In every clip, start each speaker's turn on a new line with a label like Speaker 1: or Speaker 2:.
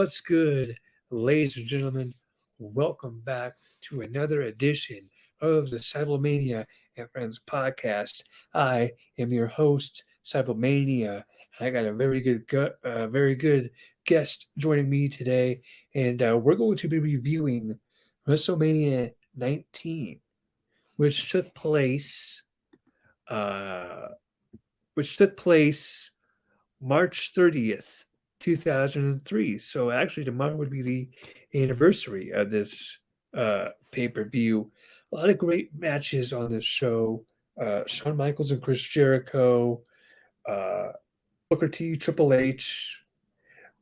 Speaker 1: What's good, ladies and gentlemen? Welcome back to another edition of the Cybermania and Friends podcast. I am your host, Cybermania. I got a very good guest joining me today, and we're going to be reviewing WrestleMania 19, which took place, uh, which took place March 30th, 2003. So actually, tomorrow would be the anniversary of this pay-per-view. A lot of great matches on this show. Shawn Michaels and Chris Jericho, uh, Booker T, Triple H.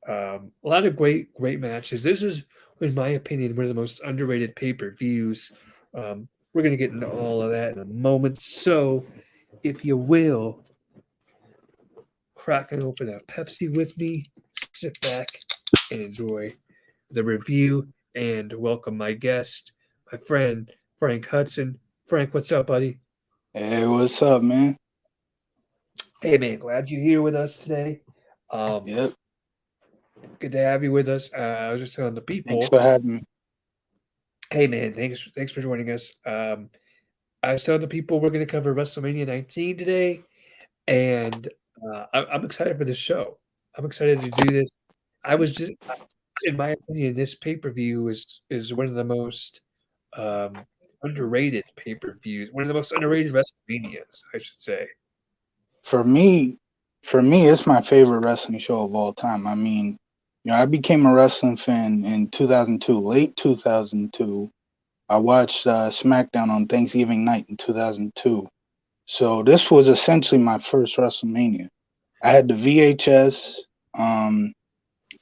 Speaker 1: A lot of great matches. This is, in my opinion, one of the most underrated pay-per-views. We're going to get into all of that in a moment. So, if you will, cracking open a Pepsi with me, sit back and enjoy the review and welcome my guest, my friend, Frank Hudson. Frank, what's up, buddy?
Speaker 2: Hey, what's up, man?
Speaker 1: Hey, man, glad you're here with us today.
Speaker 2: Yep.
Speaker 1: Good to have you with us. I was just telling the
Speaker 2: Thanks
Speaker 1: people,
Speaker 2: for having me.
Speaker 1: hey, man, thanks for joining us. I was telling the people we're going to cover WrestleMania 19 today, and I'm excited for this show. I'm excited to do this. I was just in my opinion, this pay-per-view is one of the most um, underrated pay-per-views, one of the most underrated WrestleManias, I should say.
Speaker 2: For me, it's my favorite wrestling show of all time. I mean, I became a wrestling fan in 2002, late 2002. I watched Smackdown on Thanksgiving night in 2002. So this was essentially my first WrestleMania. I had the VHS,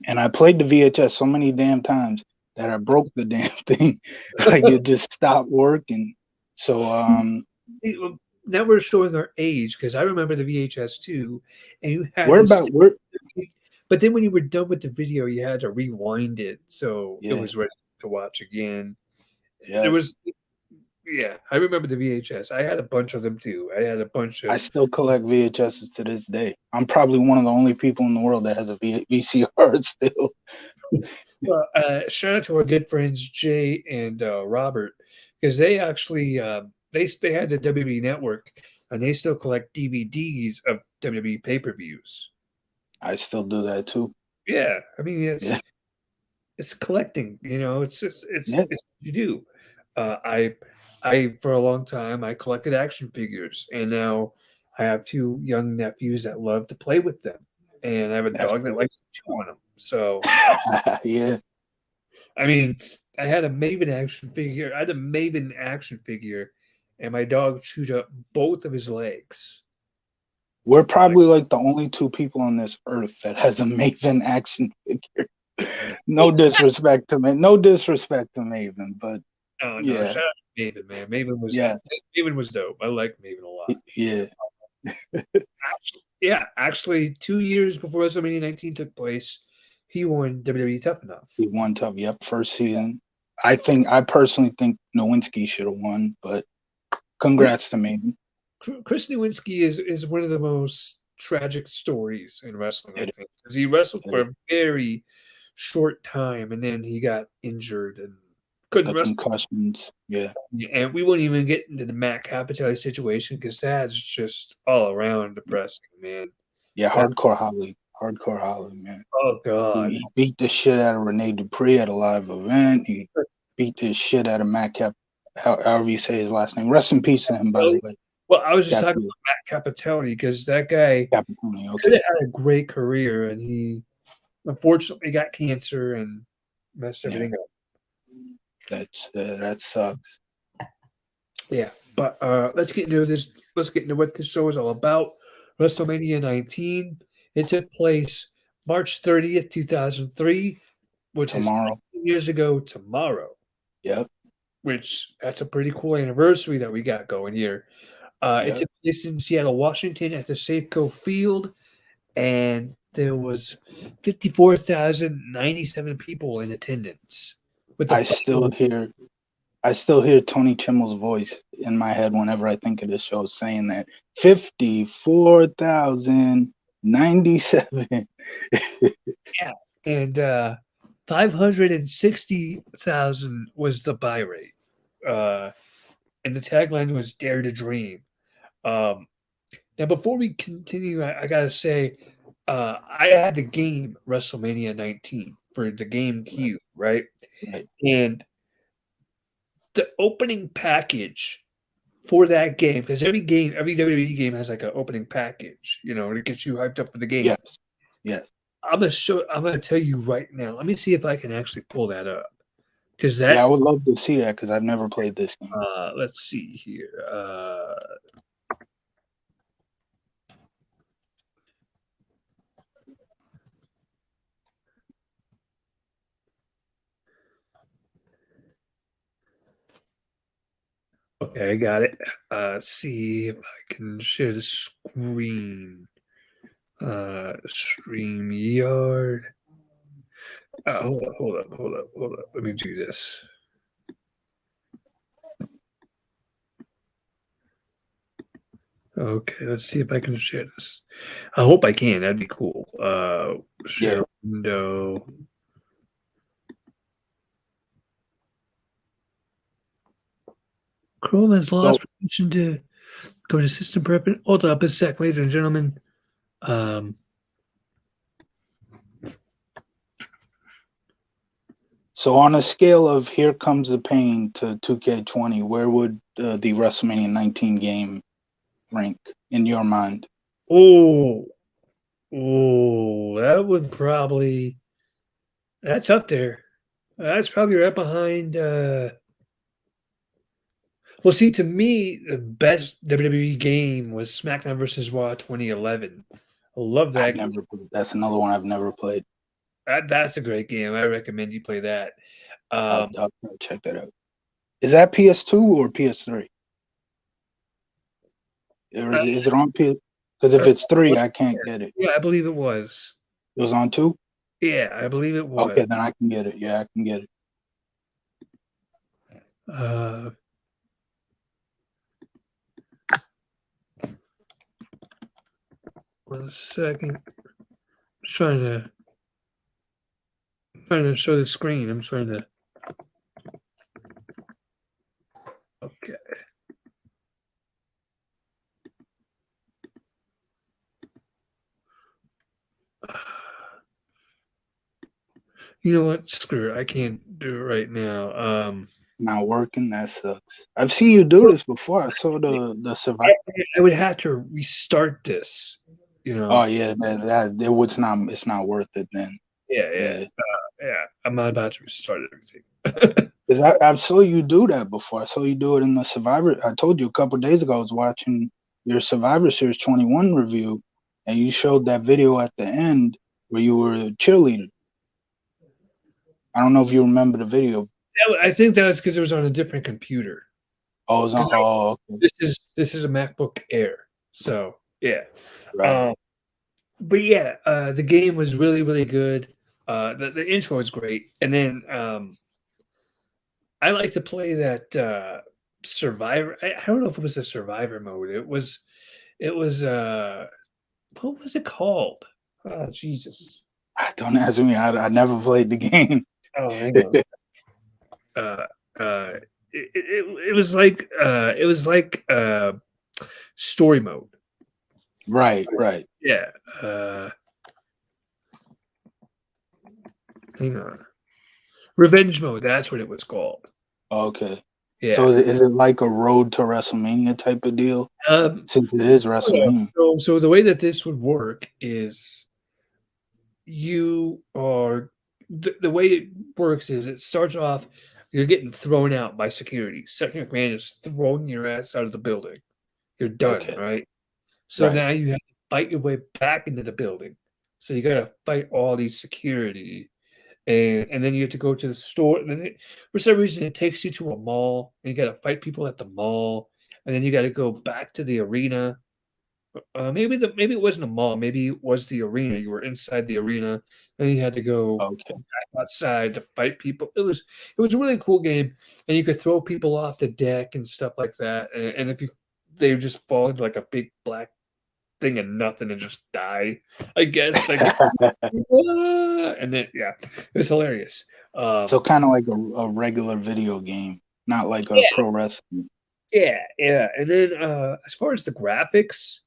Speaker 2: and I played the VHS so many damn times that I broke the damn thing. Like it just stopped working. So
Speaker 1: Now we're showing our age because I remember the VHS too, and you had
Speaker 2: we're
Speaker 1: this.
Speaker 2: about we're
Speaker 1: But then when you were done with the video, you had to rewind it so it
Speaker 2: yeah,
Speaker 1: was ready to watch again. There
Speaker 2: yeah.
Speaker 1: was, yeah, I remember the VHS. I had a bunch of them too. I had a bunch
Speaker 2: I
Speaker 1: of.
Speaker 2: still collect VHSs to this day. I'm probably one of the only people in the world that has a VCR still.
Speaker 1: Well, shout out to our good friends Jay and Robert because they actually they had the WWE Network and they still collect DVDs of WWE pay-per-views.
Speaker 2: I still do that too.
Speaker 1: Yeah, I mean
Speaker 2: Yeah,
Speaker 1: it's collecting.
Speaker 2: yeah.
Speaker 1: it's what you do. I for a long time I collected action figures, and now I have two young nephews that love to play with them, and I have a
Speaker 2: That's
Speaker 1: dog that
Speaker 2: cool.
Speaker 1: likes to chew on them. So
Speaker 2: Yeah.
Speaker 1: I mean, I had a Maven action figure. I had a Maven action figure, and my dog chewed up both of his legs.
Speaker 2: We're
Speaker 1: Like,
Speaker 2: probably like the only two people on this earth that has a Maven action figure.
Speaker 1: yeah,
Speaker 2: No disrespect to Maven, but
Speaker 1: no,
Speaker 2: yeah,
Speaker 1: shout out to Maven, man.
Speaker 2: yeah,
Speaker 1: Maven was dope. I like Maven a lot.
Speaker 2: yeah,
Speaker 1: Yeah, actually, 2 years before WrestleMania 19 took place, he won WWE Tough Enough.
Speaker 2: he won tough. Yep, first season. I personally think Nowinski should have won, but
Speaker 1: Chris
Speaker 2: congrats to Maven.
Speaker 1: Chris Nowinski is one of the most tragic stories in wrestling, I
Speaker 2: It,
Speaker 1: think, because he wrestled for
Speaker 2: it,
Speaker 1: a very short time and then he got injured and couldn't
Speaker 2: the
Speaker 1: wrestle.
Speaker 2: concussions. Yeah.
Speaker 1: And we won't even get into the Matt Capitelli situation because that's just all around depressing, man.
Speaker 2: Yeah,
Speaker 1: That,
Speaker 2: hardcore Holly, man.
Speaker 1: oh God,
Speaker 2: He beat the shit out of Rene Dupree at a live event. He beat the shit out of Matt Cap, however you say his last name. Rest in peace to him, by the way.
Speaker 1: well, I was just talking
Speaker 2: Capi,
Speaker 1: about Matt Capitelli because that guy
Speaker 2: Capitani,
Speaker 1: could
Speaker 2: okay.
Speaker 1: have had a great career and he unfortunately got cancer and messed
Speaker 2: Yeah,
Speaker 1: everything up.
Speaker 2: that sucks.
Speaker 1: Yeah, but let's get into this. Let's get into what this show is all about. WrestleMania 19. It took place March 30th, 2003, which is
Speaker 2: Tomorrow.
Speaker 1: 19 years ago tomorrow.
Speaker 2: Yep,
Speaker 1: Which that's a pretty cool anniversary that we got going here. It
Speaker 2: yep.
Speaker 1: took place in Seattle, Washington, at the Safeco Field, and there was 54,097 people in attendance. With
Speaker 2: I
Speaker 1: a
Speaker 2: still hear I still hear Tony Chimmel's voice in my head whenever I think of this show saying that 54,097.
Speaker 1: yeah, and 560,000 was the buy rate. And the tagline was Dare to Dream. Um, Now, before we continue, I gotta say, I had the game WrestleMania 19 for the GameCube, right?
Speaker 2: Right.
Speaker 1: And the opening package for that game, because every WWE game has like an opening package, to get you hyped up for the game.
Speaker 2: Yes. Yes.
Speaker 1: I'm gonna tell you right now. Let me see if I can actually pull that up. Because
Speaker 2: Yeah, I
Speaker 1: that
Speaker 2: would love to see that because I've never played this game.
Speaker 1: let's see here. Okay, I got it. Let's see if I can share the screen. StreamYard. Hold up. Let me do this. Okay, let's see if I can share this. I hope I can. That'd be cool. Share
Speaker 2: Yeah.
Speaker 1: window. Chrome has
Speaker 2: So,
Speaker 1: lost permission to go to system preference. Hold up a sec, ladies and gentlemen.
Speaker 2: so on a scale of Here Comes the Pain to 2K20, where would the WrestleMania 19 game rank in your mind?
Speaker 1: Oh, that would that's up there. That's probably right behind. Well, see, to me, the best WWE game was SmackDown versus Raw 2011. I love that.
Speaker 2: That's another one I've never played.
Speaker 1: That's a great game. I recommend you play that.
Speaker 2: I'll check that out. Is that PS2 or PS3? Or is it on PS? Because if it's 3, I can't get it.
Speaker 1: Yeah, I believe it was.
Speaker 2: It was on 2?
Speaker 1: Yeah, I believe it was.
Speaker 2: Okay, then I can get it. Yeah, I can get it.
Speaker 1: One second. I'm trying to show the screen. I'm trying to. Okay. You know what? Screw it. I can't do it right now.
Speaker 2: Not working. That sucks. I've seen you do this before. I saw the survival.
Speaker 1: I would have to restart this.
Speaker 2: Oh yeah, it's not worth it then.
Speaker 1: Yeah. I'm not about to restart everything.
Speaker 2: Because I saw you do that before. I saw you do it in the Survivor. I told you a couple of days ago I was watching your Survivor Series 21 review, and you showed that video at the end where you were a cheerleader. I don't know if you remember the video.
Speaker 1: I think that was because it was on a different computer.
Speaker 2: Oh, it was on. Okay.
Speaker 1: This is a MacBook Air, so yeah.
Speaker 2: Right.
Speaker 1: But yeah, the game was really really good. The intro was great, and then I like to play that Survivor. I don't know if it was a Survivor mode. It was what was it called? Oh Jesus!
Speaker 2: Don't ask me. I never played the game.
Speaker 1: Oh, hang on. It was like story mode.
Speaker 2: Right.
Speaker 1: Yeah. Hang on. Revenge mode. That's what it was called.
Speaker 2: Okay.
Speaker 1: Yeah.
Speaker 2: So is it like a Road to WrestleMania type of deal? Since it is WrestleMania.
Speaker 1: So the way that this would work is you are the way it works is it starts off you're getting thrown out by security. Second McMahon is throwing your ass out of the building. You're done,
Speaker 2: Okay.
Speaker 1: right? So
Speaker 2: Right.
Speaker 1: now you have to fight your way back into the building. So you got to fight all these security, and then you have to go to the store. And then for some reason, it takes you to a mall, and you got to fight people at the mall, and then you got to go back to the arena. Maybe it wasn't a mall. Maybe it was the arena. You were inside the arena, and you had to go
Speaker 2: Okay.
Speaker 1: back outside to fight people. It was a really cool game, and you could throw people off the deck and stuff like that. And if they just fall into like a big black thing of nothing and just die. I guess like, and then it was hilarious.
Speaker 2: So kind of like a regular video game, not like a
Speaker 1: Yeah,
Speaker 2: pro wrestling.
Speaker 1: yeah. And then as far as the graphics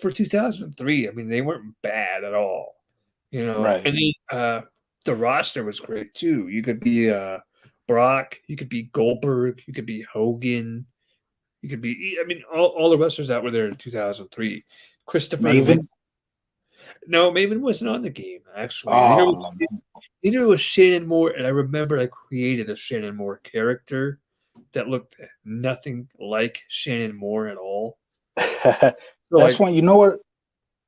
Speaker 1: for 2003, I mean, they weren't bad at all.
Speaker 2: Right.
Speaker 1: And then the roster was great too. You could be Brock, you could be Goldberg, you could be Hogan, you could be. I mean, all the wrestlers that were there in 2003. Christopher
Speaker 2: Maven.
Speaker 1: Nowinski. No, Maven wasn't on the game actually.
Speaker 2: Oh,
Speaker 1: Neither was Shannon Moore, and I remember I created a Shannon Moore character that looked nothing like Shannon Moore at all. So
Speaker 2: that's one. You know what?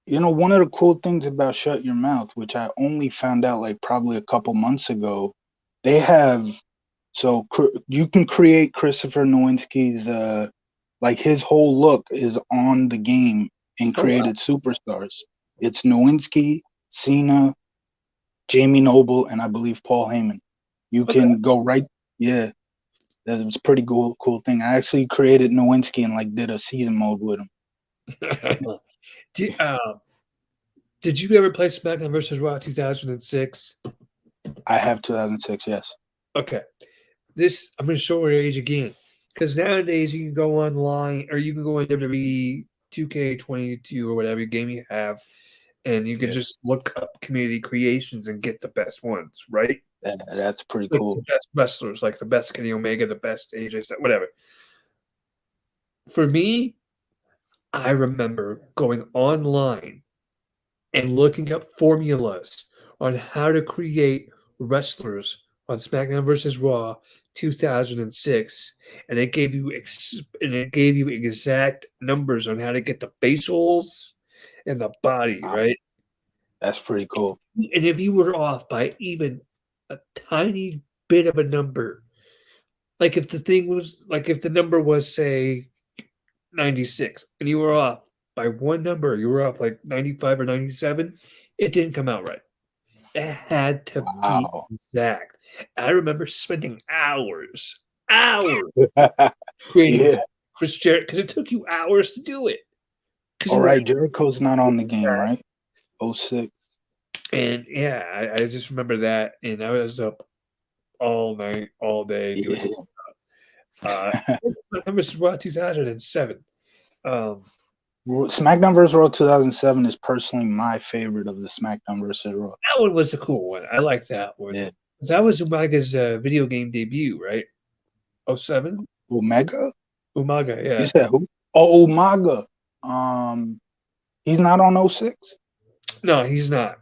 Speaker 2: You know, one of the cool things about Shut Your Mouth, which I only found out like probably a couple months ago, they have you can create Christopher Nowinski's like his whole look is on the game in created superstars. It's Nowinski, Cena, Jamie Noble, and I believe Paul Heyman. You can go right, yeah. That was a pretty cool thing. I actually created Nowinski and like did a season mode with him.
Speaker 1: Did you ever play SmackDown versus Raw 2006?
Speaker 2: I have 2006, yes.
Speaker 1: Okay. I'm going to show your age again. Because nowadays you can go online or you can go on WWE 2K22 or whatever game you have, and you can just look up community creations and get the best ones, right?
Speaker 2: That's pretty
Speaker 1: like
Speaker 2: cool.
Speaker 1: The best wrestlers, like the best Kenny Omega, the best AJ, whatever. For me, I remember going online and looking up formulas on how to create wrestlers on SmackDown vs. Raw 2006, and it gave you exact numbers on how to get the facials and the body, right?
Speaker 2: That's pretty cool.
Speaker 1: And if you were off by even a tiny bit of a number, like if the number was say 96 and you were off by one number, you were off like 95 or 97, it didn't come out right. It had to be exact. I remember spending hours creating Chris Jericho because it took you hours to do it.
Speaker 2: All right, Jericho's not on the game, right? 06.
Speaker 1: And I just remember that, and I was up all night, all day doing stuff. This is what 2007.
Speaker 2: SmackDown vs. Raw 2007 is personally my favorite of the SmackDown vs. Raw.
Speaker 1: That one was a cool one. I like that one.
Speaker 2: Yeah.
Speaker 1: That was Umaga's video game debut, right? 07?
Speaker 2: Umaga,
Speaker 1: yeah.
Speaker 2: You said who? Oh, Umaga. He's not on 06?
Speaker 1: No, he's not.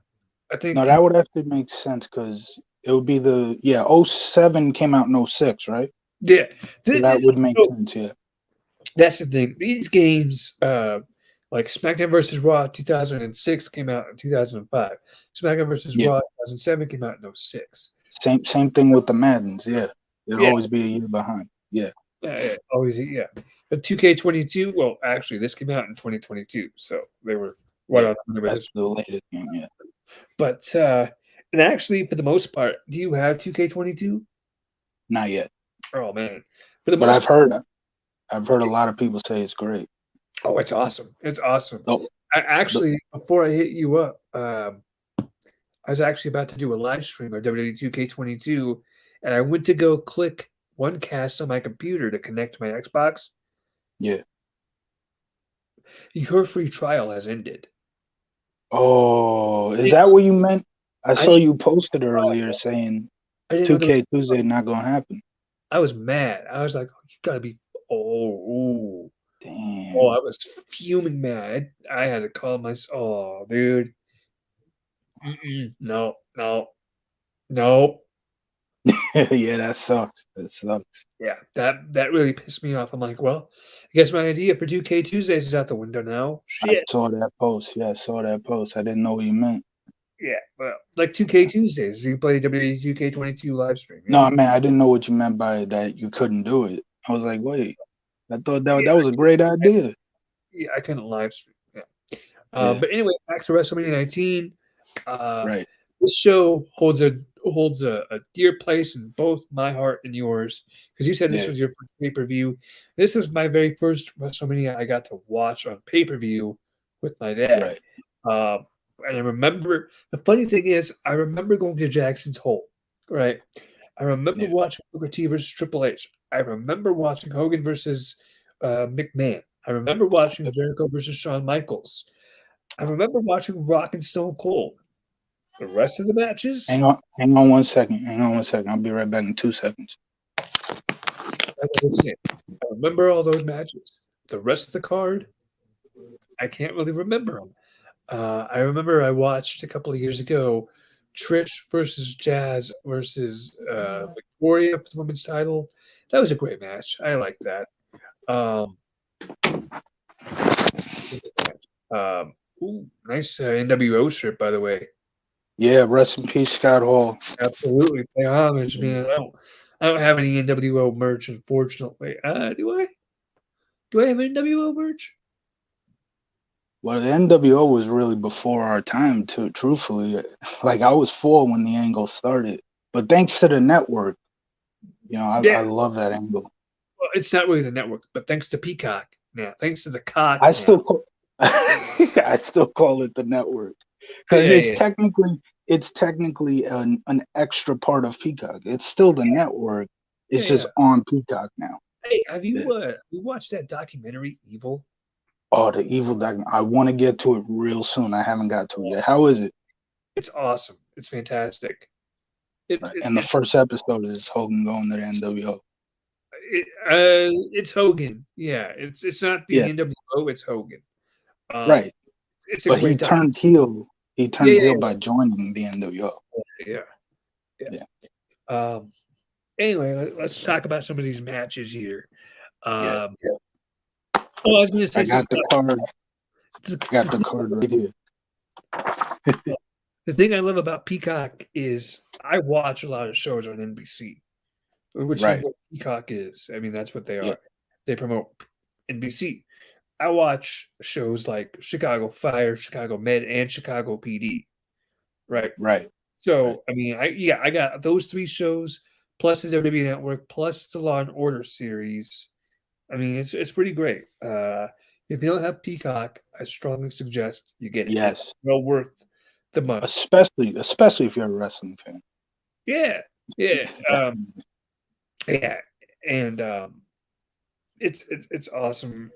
Speaker 1: I think
Speaker 2: that would actually make sense because it would be 07 came out in 06, right?
Speaker 1: Yeah.
Speaker 2: That would make sense, yeah.
Speaker 1: That's the thing. These games, like SmackDown vs. Raw 2006 came out in 2005. SmackDown vs. Raw 2007 came out in 06.
Speaker 2: Same thing with the Maddens, yeah. It'll always be a year behind, yeah.
Speaker 1: Always, yeah. But 2K22, well, actually, this came out in 2022, so they were right on.
Speaker 2: That's the latest game, yeah.
Speaker 1: But and actually, for the most part, do you have 2K22?
Speaker 2: Not yet.
Speaker 1: Oh man,
Speaker 2: but I've heard a lot of people say it's great.
Speaker 1: Oh, it's awesome! It's awesome. Before I hit you up, I was actually about to do a live stream of WWE 2K22, and I went to go click one cast on my computer to connect to my Xbox.
Speaker 2: Yeah.
Speaker 1: Your free trial has ended.
Speaker 2: Oh, is that what you meant? I saw you posted earlier saying 2K Tuesday not gonna happen.
Speaker 1: I was mad. I was like, you gotta be. Oh,
Speaker 2: damn.
Speaker 1: Oh, I was fuming mad. I had to call myself. Oh, dude. No.
Speaker 2: Yeah, that sucks.
Speaker 1: Yeah, that really pissed me off. I'm like, well, I guess my idea for 2K Tuesdays is out the window now. Shit.
Speaker 2: I saw that post. Yeah, I saw that post. I didn't know what you meant.
Speaker 1: Yeah, well, like 2K Tuesdays. You play WWE 2K22 live stream.
Speaker 2: No, man, I didn't know what you meant by that. You couldn't do it. I was like, wait, I thought that was a great idea.
Speaker 1: Yeah, I couldn't live stream. Yeah. But anyway, back to WrestleMania 19.
Speaker 2: Right.
Speaker 1: This show holds a dear place in both my heart and yours, because you said this was your first pay-per-view. This was my very first WrestleMania I got to watch on pay-per-view with my dad.
Speaker 2: Right.
Speaker 1: And I remember the funny thing is, I remember going to Jackson's Hole, right? I remember
Speaker 2: Yeah.
Speaker 1: watching Booker T versus Triple H. I remember watching Hogan versus McMahon. I remember watching Jericho versus Shawn Michaels. I remember watching Rock and Stone Cold. The rest of the matches,
Speaker 2: Hang on 1 second. Hang on 1 second. I'll be right back in 2 seconds.
Speaker 1: I was saying, I remember all those matches. The rest of the card, I can't really remember them. I remember I watched a couple of years ago Trish versus Jazz versus Victoria for the women's title. That was a great match. I like that. Um, nice NWO shirt, by the way.
Speaker 2: Yeah, rest in peace, Scott Hall.
Speaker 1: Absolutely, pay homage, man. I don't have any NWO merch, unfortunately. Do I? Do I have NWO merch?
Speaker 2: Well, the NWO was really before our time, too. Truthfully, like I was 4 when the angle started, but thanks to the network, I
Speaker 1: Yeah,
Speaker 2: love that angle.
Speaker 1: well, it's not really the network, but thanks to Peacock now, thanks to the cock
Speaker 2: I
Speaker 1: now.
Speaker 2: still call, I still call it the network because
Speaker 1: Yeah, yeah,
Speaker 2: it's technically an extra part of Peacock. It's still the network. It's
Speaker 1: yeah.
Speaker 2: just on Peacock now.
Speaker 1: Hey, have
Speaker 2: Yeah.
Speaker 1: you watched that documentary, Evil?
Speaker 2: Oh, the evil document. I want to get to it real soon. I haven't got to it yet. How is it?
Speaker 1: It's awesome. It's fantastic. It,
Speaker 2: Right.
Speaker 1: it
Speaker 2: And the
Speaker 1: it's
Speaker 2: first episode is Hogan going to the NWO.
Speaker 1: it's Hogan. Yeah, it's not the
Speaker 2: Yeah,
Speaker 1: NWO. It's Hogan. Um,
Speaker 2: right.
Speaker 1: it's a
Speaker 2: But he
Speaker 1: great doc.
Speaker 2: turned heel. He
Speaker 1: Yeah,
Speaker 2: turned heel
Speaker 1: yeah,
Speaker 2: by joining the NWO.
Speaker 1: yeah, yeah.
Speaker 2: Yeah,
Speaker 1: Yeah. Anyway, let's talk about some of these matches here.
Speaker 2: yeah.
Speaker 1: Um, oh, I was going to
Speaker 2: I
Speaker 1: say
Speaker 2: got
Speaker 1: something.
Speaker 2: the card.
Speaker 1: The,
Speaker 2: I got the card right here.
Speaker 1: the thing I love about Peacock is I watch a lot of shows on NBC, which is
Speaker 2: Right.
Speaker 1: what Peacock is. I mean, that's what they
Speaker 2: Yeah.
Speaker 1: are. They promote NBC. I watch shows like Chicago Fire, Chicago Med, and Chicago PD. Right.
Speaker 2: Right. Right.
Speaker 1: So I mean, I got those three shows plus the WWE Network plus the Law and Order series. I mean, it's pretty great. If you don't have Peacock, I strongly suggest you get it. It's
Speaker 2: Yes.
Speaker 1: well worth the money.
Speaker 2: Especially if you're a wrestling fan.
Speaker 1: Yeah, yeah,
Speaker 2: Definitely.
Speaker 1: yeah, and it's awesome.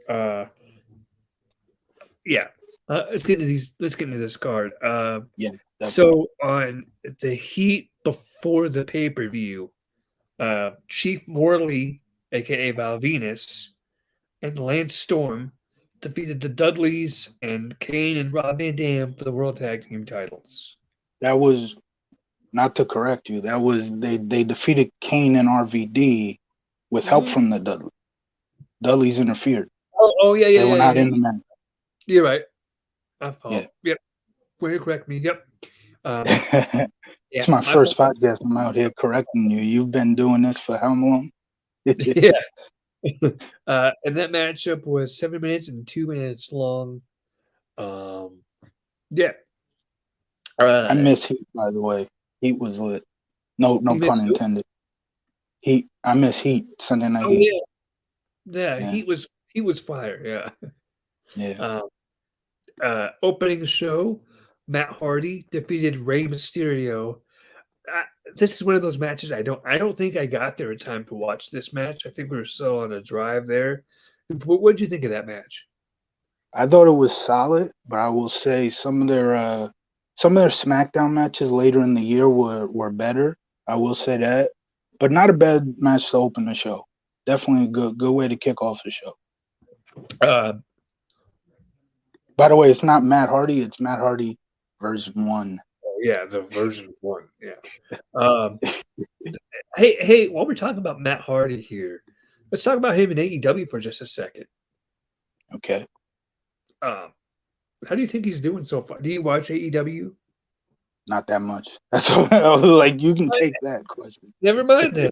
Speaker 1: Yeah, let's get into these. Let's get into this card.
Speaker 2: Yeah. Definitely.
Speaker 1: So on the heat before the pay per view, Chief Morley, aka Val Venus, and Lance Storm defeated the Dudleys and Kane and Rob Van Dam for the World Tag Team titles.
Speaker 2: That was, not to correct you. That was they defeated Kane and RVD with help
Speaker 1: Mhm.
Speaker 2: from the Dudleys. Dudleys interfered.
Speaker 1: Oh, yeah, yeah,
Speaker 2: They were
Speaker 1: yeah,
Speaker 2: not
Speaker 1: yeah.
Speaker 2: in the match.
Speaker 1: You're right. My
Speaker 2: Yeah.
Speaker 1: fault. Yep. Will you correct me? Yep. Yeah,
Speaker 2: It's my
Speaker 1: my
Speaker 2: first
Speaker 1: fault.
Speaker 2: podcast. I'm out here correcting you. You've been doing this for how long?
Speaker 1: Yeah. And that matchup was 7 minutes and 2 minutes long. Yeah.
Speaker 2: I
Speaker 1: Uh,
Speaker 2: miss Heat, by the way. Heat was lit. No
Speaker 1: you
Speaker 2: pun
Speaker 1: missed who?
Speaker 2: intended. Heat. I miss Heat. Sunday Night
Speaker 1: Oh
Speaker 2: Heat.
Speaker 1: yeah, yeah.
Speaker 2: Yeah.
Speaker 1: He was fire. Yeah.
Speaker 2: Yeah.
Speaker 1: Opening show, Matt Hardy defeated Rey Mysterio. Uh, this is one of those matches I don't think I got there in time to watch this match. I think we were still on a drive there. What did you think of that match?
Speaker 2: I thought it was solid, but I will say some of their SmackDown matches later in the year were better. I will say that. But not a bad match to open the show. Definitely a good way to kick off the show.
Speaker 1: Uh,
Speaker 2: By the way, it's not Matt Hardy, it's Matt Hardy version 1.
Speaker 1: yeah, the version one. Yeah. Hey, while we're talking about Matt Hardy here, let's talk about him in AEW for just a second.
Speaker 2: Okay.
Speaker 1: Um, how do you think he's doing so far? Do you watch AEW?
Speaker 2: Not that much. That's what I was like, you can take that question.
Speaker 1: Never mind then.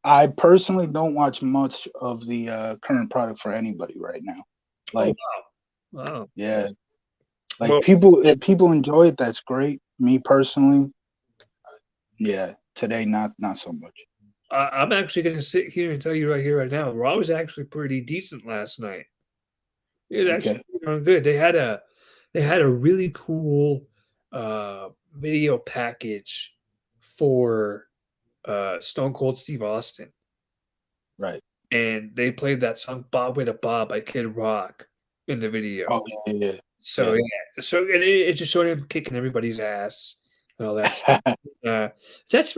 Speaker 2: I personally don't watch much of the current product for anybody right now. Like,
Speaker 1: Wow.
Speaker 2: yeah, like
Speaker 1: Well,
Speaker 2: if people enjoy it, that's great. Me personally, yeah, today not so much.
Speaker 1: I'm actually going to sit here and tell you right here, right now, Raw was actually pretty decent last night. It was actually
Speaker 2: Okay.
Speaker 1: pretty darn good. They had a really cool video package for Stone Cold Steve Austin,
Speaker 2: Right.
Speaker 1: and they played that song "Bob with a Bob" by Kid Rock in the video.
Speaker 2: Oh yeah,
Speaker 1: So
Speaker 2: yeah,
Speaker 1: yeah, so it just showed him kicking everybody's ass and all that stuff.
Speaker 2: yeah.
Speaker 1: That's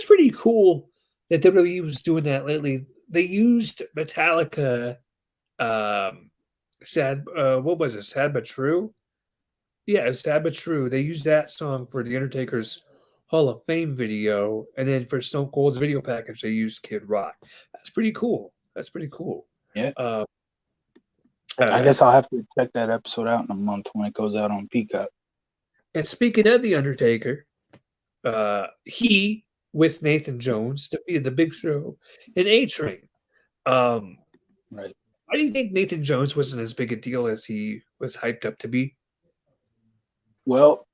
Speaker 1: pretty cool that WWE was doing that lately. They used Metallica, sad. What was it? Sad but true. Yeah, it's sad but true. They used that song for the Undertaker's Hall of Fame video, and then for Stone Cold's video package, they used Kid Rock. That's pretty cool. That's pretty cool.
Speaker 2: Yeah.
Speaker 1: Uh,
Speaker 2: I
Speaker 1: uh,
Speaker 2: guess I'll have to check that episode out in a month when it goes out on Peacock.
Speaker 1: and speaking of the Undertaker, he with Nathan Jones defeated the Big Show in A Train. Um,
Speaker 2: Right.
Speaker 1: why do you think Nathan Jones wasn't as big a deal as he was hyped up to be?
Speaker 2: Well,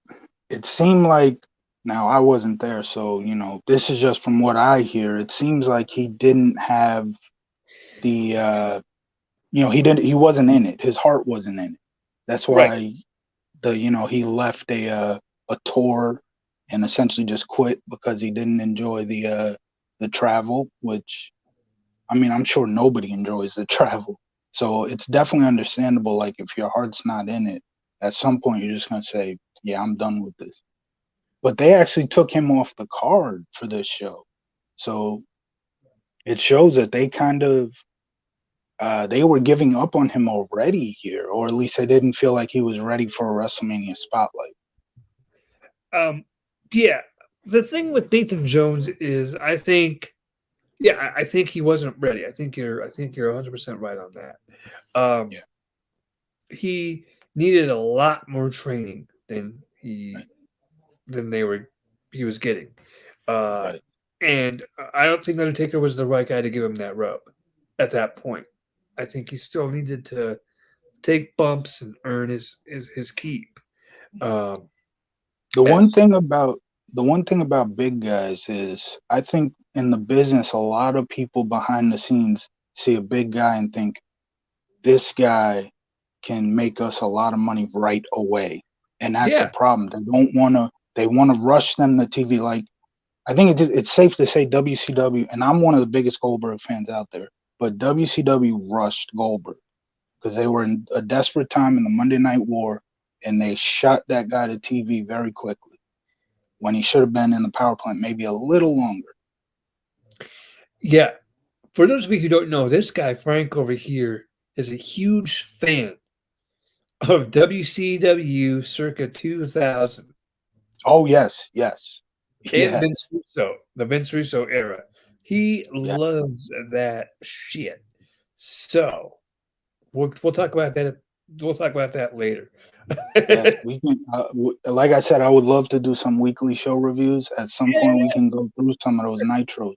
Speaker 2: it seemed like, now I wasn't there, so this is just from what I hear. It seems like he didn't have the he wasn't in it. His heart wasn't in it. That's
Speaker 1: Right.
Speaker 2: why he left a tour and essentially just quit because he didn't enjoy the travel, which I mean, I'm sure nobody enjoys the travel. So it's definitely understandable. Like if your heart's not in it, at some point you're just gonna say, "Yeah, I'm done with this." But they actually took him off the card for this show, so it shows that they kind of they were giving up on him already here, or at least they didn't feel like he was ready for a WrestleMania spotlight.
Speaker 1: Um, yeah. The thing with Nathan Jones is, I think he wasn't ready. I think you're 100% right on that.
Speaker 2: Yeah,
Speaker 1: He needed a lot more training than
Speaker 2: right,
Speaker 1: he was getting. Uh,
Speaker 2: right.
Speaker 1: and I don't think Undertaker was the right guy to give him that rub at that point. I think he still needed to take bumps and earn his keep. Um,
Speaker 2: The
Speaker 1: as
Speaker 2: one thing about big guys is I think in the business a lot of people behind the scenes see a big guy and think this guy can make us a lot of money right away. And that's a
Speaker 1: Yeah,
Speaker 2: problem. They want to rush them to TV. Like I think it's safe to say WCW, and I'm one of the biggest Goldberg fans out there, but WCW rushed Goldberg because they were in a desperate time in the Monday Night War, and they shot that guy to TV very quickly when he should have been in the power plant maybe a little longer.
Speaker 1: yeah. For those of you who don't know, this guy Frank over here is a huge fan of WCW circa 2000
Speaker 2: Oh yes, yes,
Speaker 1: and
Speaker 2: yes,
Speaker 1: Vince Russo, the Vince Russo era. He
Speaker 2: yeah,
Speaker 1: loves that shit. So we'll talk about that. We'll talk about that later.
Speaker 2: yes. We can. Like I said, I would love to do some weekly show reviews. At some point, we
Speaker 1: Yeah,
Speaker 2: can go through some of those nitros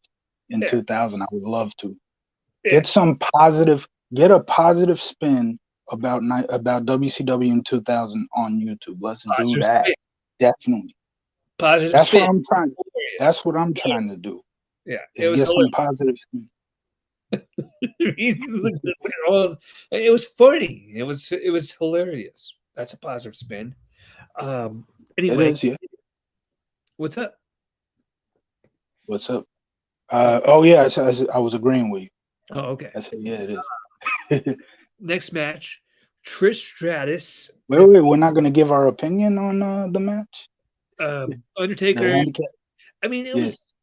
Speaker 2: in
Speaker 1: yeah,
Speaker 2: 2000. I would love to
Speaker 1: yeah.
Speaker 2: get some positive, get a positive spin about WCW in 2000 on YouTube. Let's do
Speaker 1: Positive
Speaker 2: that.
Speaker 1: spin.
Speaker 2: Definitely.
Speaker 1: Positive
Speaker 2: That's what
Speaker 1: spin.
Speaker 2: I'm trying.
Speaker 1: Hilarious.
Speaker 2: That's what I'm trying to do.
Speaker 1: Yeah, it
Speaker 2: Is
Speaker 1: was
Speaker 2: get
Speaker 1: hilarious.
Speaker 2: some positive spin.
Speaker 1: Look at all. It was funny. It was hilarious. That's a positive spin. Um.
Speaker 2: It
Speaker 1: Anyway,
Speaker 2: is, yeah.
Speaker 1: what's up?
Speaker 2: What's up?
Speaker 1: Oh,
Speaker 2: Oh yeah, I was agreeing with you.
Speaker 1: okay.
Speaker 2: I said, yeah, it is.
Speaker 1: Next match, Trish Stratus,
Speaker 2: Wait, we're not gonna give our opinion on the match, the
Speaker 1: Undertaker.
Speaker 2: handicap.
Speaker 1: I mean, it
Speaker 2: Yeah,
Speaker 1: was.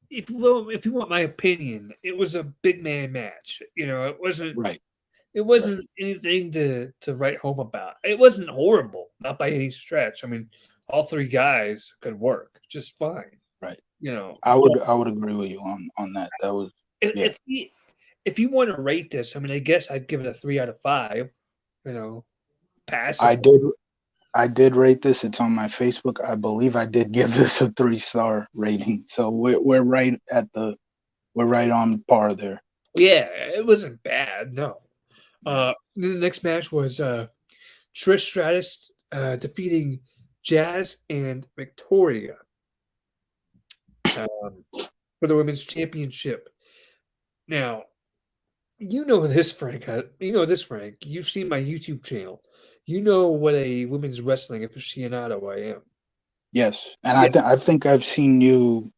Speaker 1: If you want my opinion, it was a big man match. It wasn't.
Speaker 2: right,
Speaker 1: It
Speaker 2: right,
Speaker 1: wasn't anything to write home about. It wasn't horrible, not by any stretch. I mean, all three guys could work just fine.
Speaker 2: right.
Speaker 1: But
Speaker 2: I would agree with you on that. That was yeah.
Speaker 1: if you want to rate this, I mean, I guess I'd give it a 3 out of 5. You know,
Speaker 2: I
Speaker 1: passable.
Speaker 2: did I did rate this. It's on my Facebook. I believe I did give this a 3-star rating. So we're right on par there.
Speaker 1: Yeah, it wasn't bad. No.
Speaker 2: Yeah.
Speaker 1: The next match was Trish Stratus defeating Jazz and Victoria um, for the women's championship. Now, You know this, Frank. You know this, Frank. You've seen my YouTube channel. You know what a women's wrestling aficionado I am.
Speaker 2: Yes, and
Speaker 1: Yeah,
Speaker 2: I think I've seen you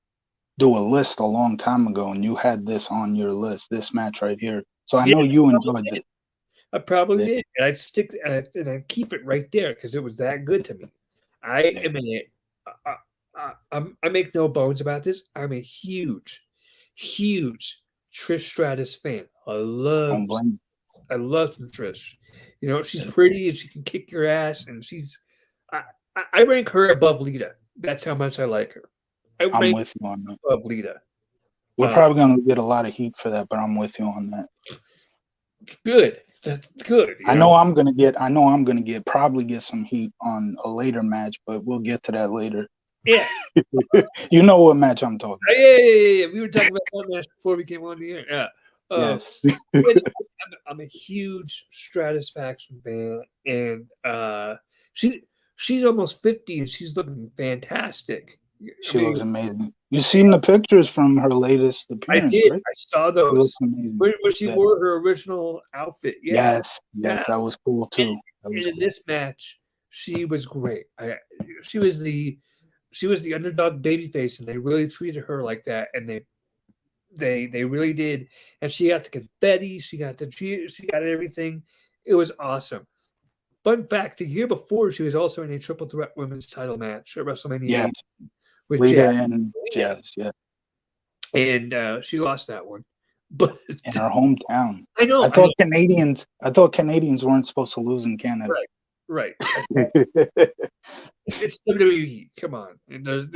Speaker 2: do a list a long time ago, and you had this on your list, this match right here. So I
Speaker 1: yeah,
Speaker 2: know you enjoyed this.
Speaker 1: I probably
Speaker 2: this
Speaker 1: did, and I'd stick and I'd keep it right there because it was that good to me. I
Speaker 2: yeah.
Speaker 1: am I make no bones about this. I'm a huge Trish Stratus fan.
Speaker 2: Don't blame
Speaker 1: I love some Trish. You know, she's pretty and she can kick your ass, and I, I rank her above Lita. That's how much I like her. I
Speaker 2: I'm
Speaker 1: rank
Speaker 2: with you on that.
Speaker 1: her above Lita.
Speaker 2: We're
Speaker 1: Uh,
Speaker 2: probably gonna get a lot of heat for that, but I'm with you on that.
Speaker 1: Good. That's good. You
Speaker 2: I
Speaker 1: know.
Speaker 2: know I'm gonna get I know I'm gonna get probably get some heat on a later match, but we'll get to that later.
Speaker 1: Yeah.
Speaker 2: You know what match I'm talking about.
Speaker 1: Yeah. We were talking about that match before we came on the air. Yeah.
Speaker 2: Yes.
Speaker 1: Yeah, I'm a huge Stratusfaction fan, and she's almost 50 and she's looking fantastic. I
Speaker 2: She looks
Speaker 1: mean,
Speaker 2: amazing. You seen the pictures from her latest
Speaker 1: I
Speaker 2: appearance,
Speaker 1: did.
Speaker 2: right?
Speaker 1: I saw
Speaker 2: She looks
Speaker 1: those
Speaker 2: amazing.
Speaker 1: where she
Speaker 2: Yeah.
Speaker 1: wore her original outfit. Yeah,
Speaker 2: Yes,
Speaker 1: yeah.
Speaker 2: that was cool
Speaker 1: And,
Speaker 2: too. That
Speaker 1: and
Speaker 2: was
Speaker 1: in
Speaker 2: cool.
Speaker 1: this match, she was great. She was the underdog babyface, and they really treated her like that. And they really did. And she got the confetti. She got the cheer. She got everything. It was awesome. Fun fact: the year before, she was also in a triple threat women's title match at WrestleMania
Speaker 2: Yes,
Speaker 1: 8 with
Speaker 2: Lita
Speaker 1: Jazz.
Speaker 2: and
Speaker 1: Yeah,
Speaker 2: Jazz, yeah,
Speaker 1: and she lost that one. But
Speaker 2: in her hometown.
Speaker 1: I know, I know.
Speaker 2: I thought Canadians weren't supposed to lose in Canada.
Speaker 1: Right, right. It's WWE. Come on, and there's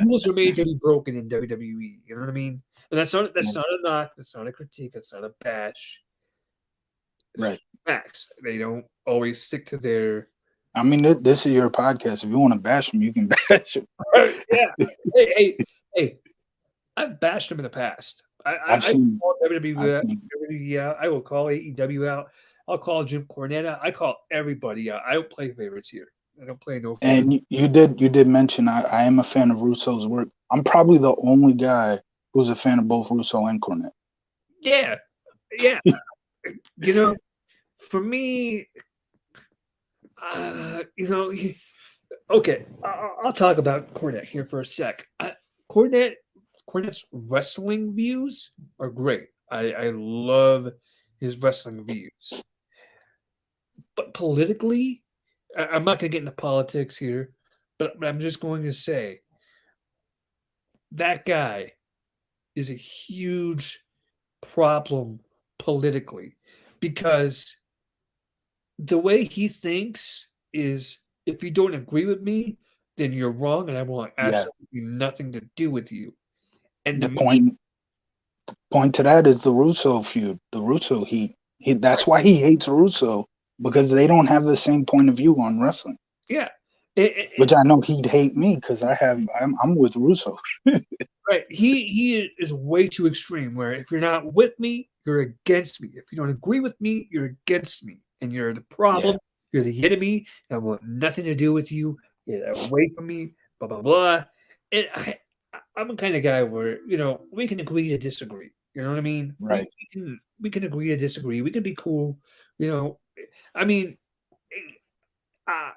Speaker 1: rules are made to be broken in WWE. You know what I mean? And that's not a knock. That's not a critique. That's not a bash. It's
Speaker 2: Right.
Speaker 1: just facts. They don't always stick to their.
Speaker 2: I mean, this is your podcast. If you want to bash them, you can bash them.
Speaker 1: Yeah. Hey. I've bashed them in the past.
Speaker 2: I've
Speaker 1: I
Speaker 2: seen,
Speaker 1: call WWE
Speaker 2: I've
Speaker 1: out.
Speaker 2: seen,
Speaker 1: WWE out. I will call AEW out. I'll call Jim Cornette out. I call everybody out. I don't play favorites here. I don't play no favorites.
Speaker 2: and you did mention I am a fan of Russo's work. I'm probably the only guy who's a fan of both Russo and Cornette.
Speaker 1: Yeah, yeah. You know, for me, you know, okay. I'll talk about Cornette here for a sec. Cornette, Cornette's wrestling views are great. I love his wrestling views. But politically, I'm not going to get into politics here, but I'm just going to say that guy is a huge problem politically because the way he thinks is if you don't agree with me, then you're wrong and I want
Speaker 2: Yeah.
Speaker 1: absolutely nothing to do with you. And to
Speaker 2: The
Speaker 1: me,
Speaker 2: point to that is the Russo feud, the Russo heat. That's
Speaker 1: right,
Speaker 2: why he hates Russo, because they don't have the same point of view on wrestling.
Speaker 1: yeah,
Speaker 2: Which I know he'd hate me because I'm with Russo.
Speaker 1: right. He is way too extreme. Where if you're not with me, you're against me. If you don't agree with me, you're against me, and you're the
Speaker 2: Yeah,
Speaker 1: problem. You're the enemy. I want nothing to do with you. Get away from me. Blah blah blah. And I'm a kind of guy where we can agree to disagree. You know what I mean?
Speaker 2: right.
Speaker 1: We can agree to disagree. We can be cool. You know, I mean, uh,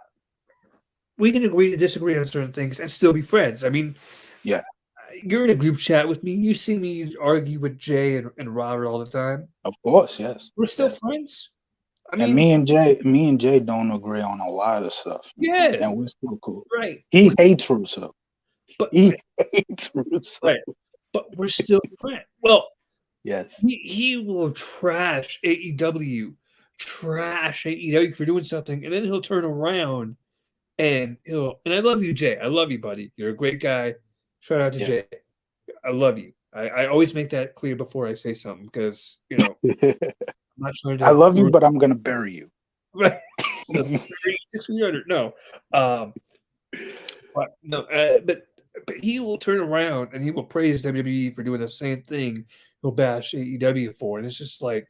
Speaker 1: we can agree to disagree on certain things and still be friends. I mean,
Speaker 2: Yeah,
Speaker 1: you're in a group chat with me. You see me argue with Jay and Robert all the time.
Speaker 2: of course, yes.
Speaker 1: We're still
Speaker 2: Yeah.
Speaker 1: friends. I
Speaker 2: And
Speaker 1: mean,
Speaker 2: me and Jay don't agree on a lot of stuff,
Speaker 1: yeah,
Speaker 2: and we're still cool.
Speaker 1: right.
Speaker 2: He hates Russo.
Speaker 1: But
Speaker 2: He hates Russo.
Speaker 1: right, but we're still friends. Well,
Speaker 2: Yes.
Speaker 1: he will trash AEW for doing something, and then he'll turn around and I love you, Jay. I love you, buddy. You're a great guy. Shout out to
Speaker 2: Yeah.
Speaker 1: Jay. I love you. I always make that clear before I say something because I'm not trying
Speaker 2: I
Speaker 1: to
Speaker 2: love you, but I'm gonna bury you.
Speaker 1: right. No, 600. No, but no, but he will turn around and he will praise WWE for doing the same thing. He'll bash AEW for, and it's just like,